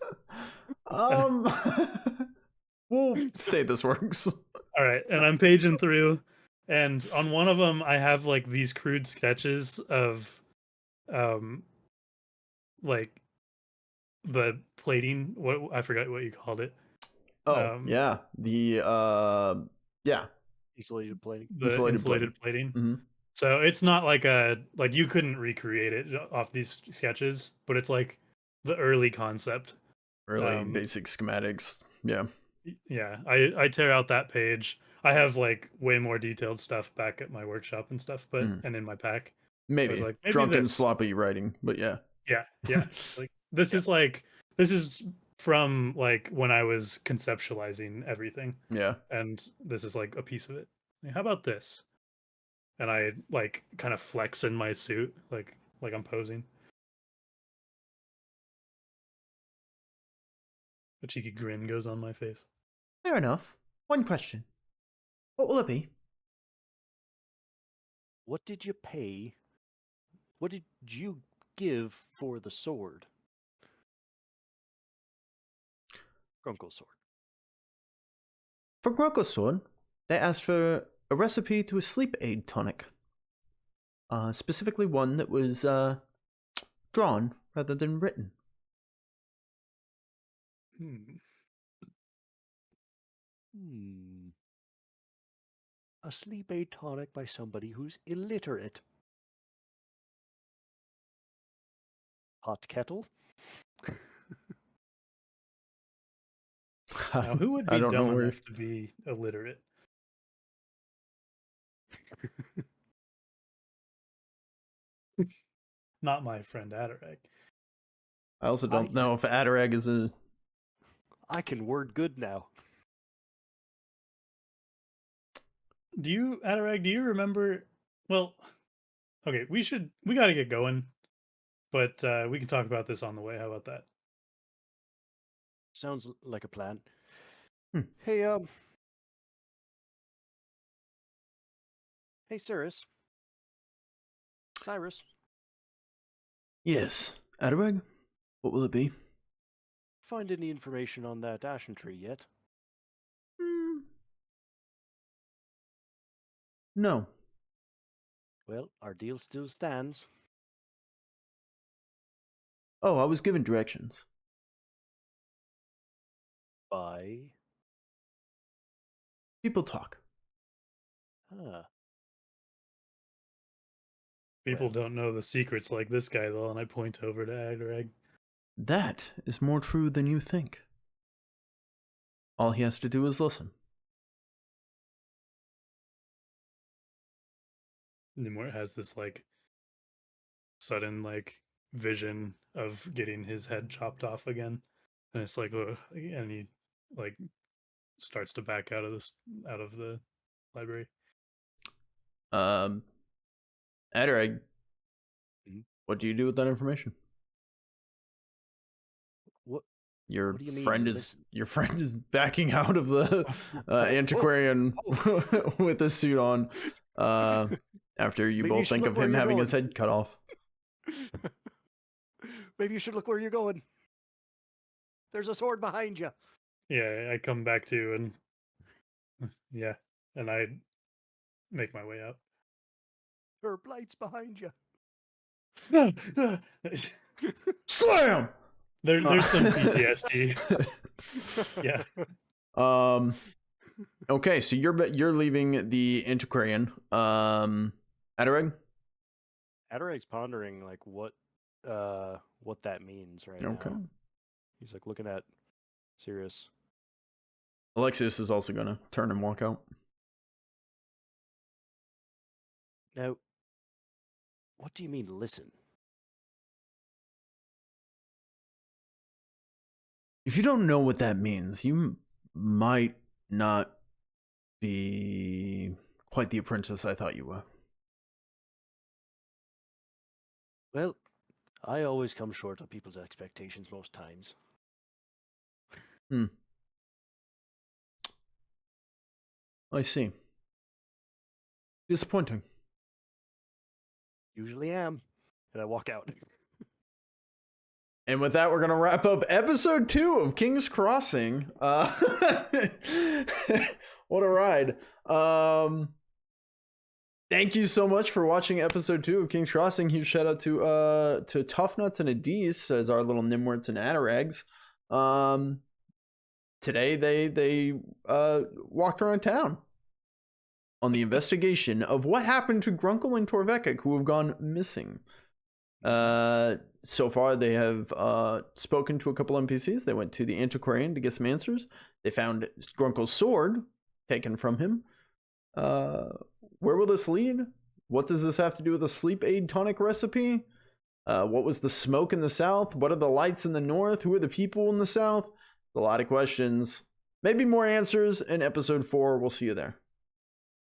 Speaker 3: We'll say this works.
Speaker 1: All right, and I'm paging through, and on one of them I have like these crude sketches of, like the plating. What I forgot what you called it.
Speaker 3: Oh, yeah. The
Speaker 2: Insulated plating.
Speaker 1: The insulated plating.
Speaker 3: Mm-hmm.
Speaker 1: So it's not like you couldn't recreate it off these sketches, but it's like the early concept
Speaker 3: Really basic schematics. Yeah.
Speaker 1: Yeah, I tear out that page. I have like way more detailed stuff back at my workshop and stuff, but and in my pack. I was
Speaker 3: Maybe.
Speaker 1: like, maybe
Speaker 3: Drunken,
Speaker 1: this.
Speaker 3: sloppy writing, but yeah.
Speaker 1: Yeah. Like this is from like when I was conceptualizing everything,
Speaker 3: Yeah.
Speaker 1: and this is like a piece of it. Like, how about this? And I like kind of flex in my suit, like I'm posing. A cheeky grin goes on my face.
Speaker 4: Fair enough. One question. What will it be?
Speaker 2: What did you pay? What did you give for the sword? Grunkle's sword.
Speaker 4: For Grunkle's sword, they asked for a recipe to a sleep aid tonic. Specifically one that was drawn rather than written.
Speaker 2: A sleep aid tonic by somebody who's illiterate. Hot kettle?
Speaker 1: Now, who would
Speaker 3: I
Speaker 1: be
Speaker 3: don't know
Speaker 1: dumb
Speaker 3: where-
Speaker 1: enough to be illiterate? Not my friend Adarag.
Speaker 3: I also don't know if Adarag is a...
Speaker 2: I can word good now.
Speaker 1: Adarag, do you remember? Well, okay, we got to get going, but we can talk about this on the way. How about that?
Speaker 2: Sounds like a plan.
Speaker 4: Hey,
Speaker 2: Hey, Cyrus.
Speaker 3: Yes. Adarag? What will it be?
Speaker 2: Find any information on that ashen tree yet?
Speaker 4: No.
Speaker 2: Well, our deal still stands.
Speaker 4: Oh, I was given directions.
Speaker 2: By...
Speaker 4: People talk.
Speaker 1: People don't know the secrets like this guy, though, and I point over to Adarag.
Speaker 4: That is more true than you think. All he has to do is listen.
Speaker 1: Gnimwirt has this like sudden like vision of getting his head chopped off again, and it's like, ugh, and he like starts to back out of the library.
Speaker 3: Adarag, what do you do with that information?
Speaker 2: What?
Speaker 3: Your
Speaker 2: What do you mean,
Speaker 3: friend is
Speaker 2: listen?
Speaker 3: your friend is backing out of the Antiquarian with a suit on. After you
Speaker 2: Maybe
Speaker 3: both
Speaker 2: you should
Speaker 3: think
Speaker 2: look
Speaker 3: of
Speaker 2: where
Speaker 3: him
Speaker 2: you're
Speaker 3: having his
Speaker 2: going.
Speaker 3: head cut off.
Speaker 2: Maybe you should look where you're going. There's a sword behind you.
Speaker 1: Yeah, I come back to and yeah, and I make my way out.
Speaker 2: Her blight's behind you.
Speaker 3: Slam!
Speaker 1: There's some PTSD. Yeah.
Speaker 3: Okay, so you're leaving the Antiquarian. Adarag?
Speaker 2: Adarag's pondering like what that means right
Speaker 3: Okay.
Speaker 2: now. He's like looking at Sirius.
Speaker 3: Alexius is also gonna turn and walk out.
Speaker 2: Now, what do you mean listen?
Speaker 3: If you don't know what that means, you might not be quite the apprentice I thought you were.
Speaker 2: Well, I always come short of people's expectations most times.
Speaker 3: I see. Disappointing.
Speaker 2: Usually am. And I walk out.
Speaker 3: And with that, we're going to wrap up episode 2 of King's Crossing. What a ride. Thank you so much for watching episode 2 of King's Crossing. Huge shout out to Tough Nuts and Adis as our little Gnimwirts and Adarags. Today they walked around town on the investigation of what happened to Grunkle and Torvekik, who have gone missing. So far, they have spoken to a couple NPCs. They went to the Antiquarian to get some answers. They found Grunkle's sword taken from him. Where will this lead? What does this have to do with a sleep aid tonic recipe? What was the smoke in the south? What are the lights in the north? Who are the people in the south? A lot of questions. Maybe more answers in episode 4. We'll see you there.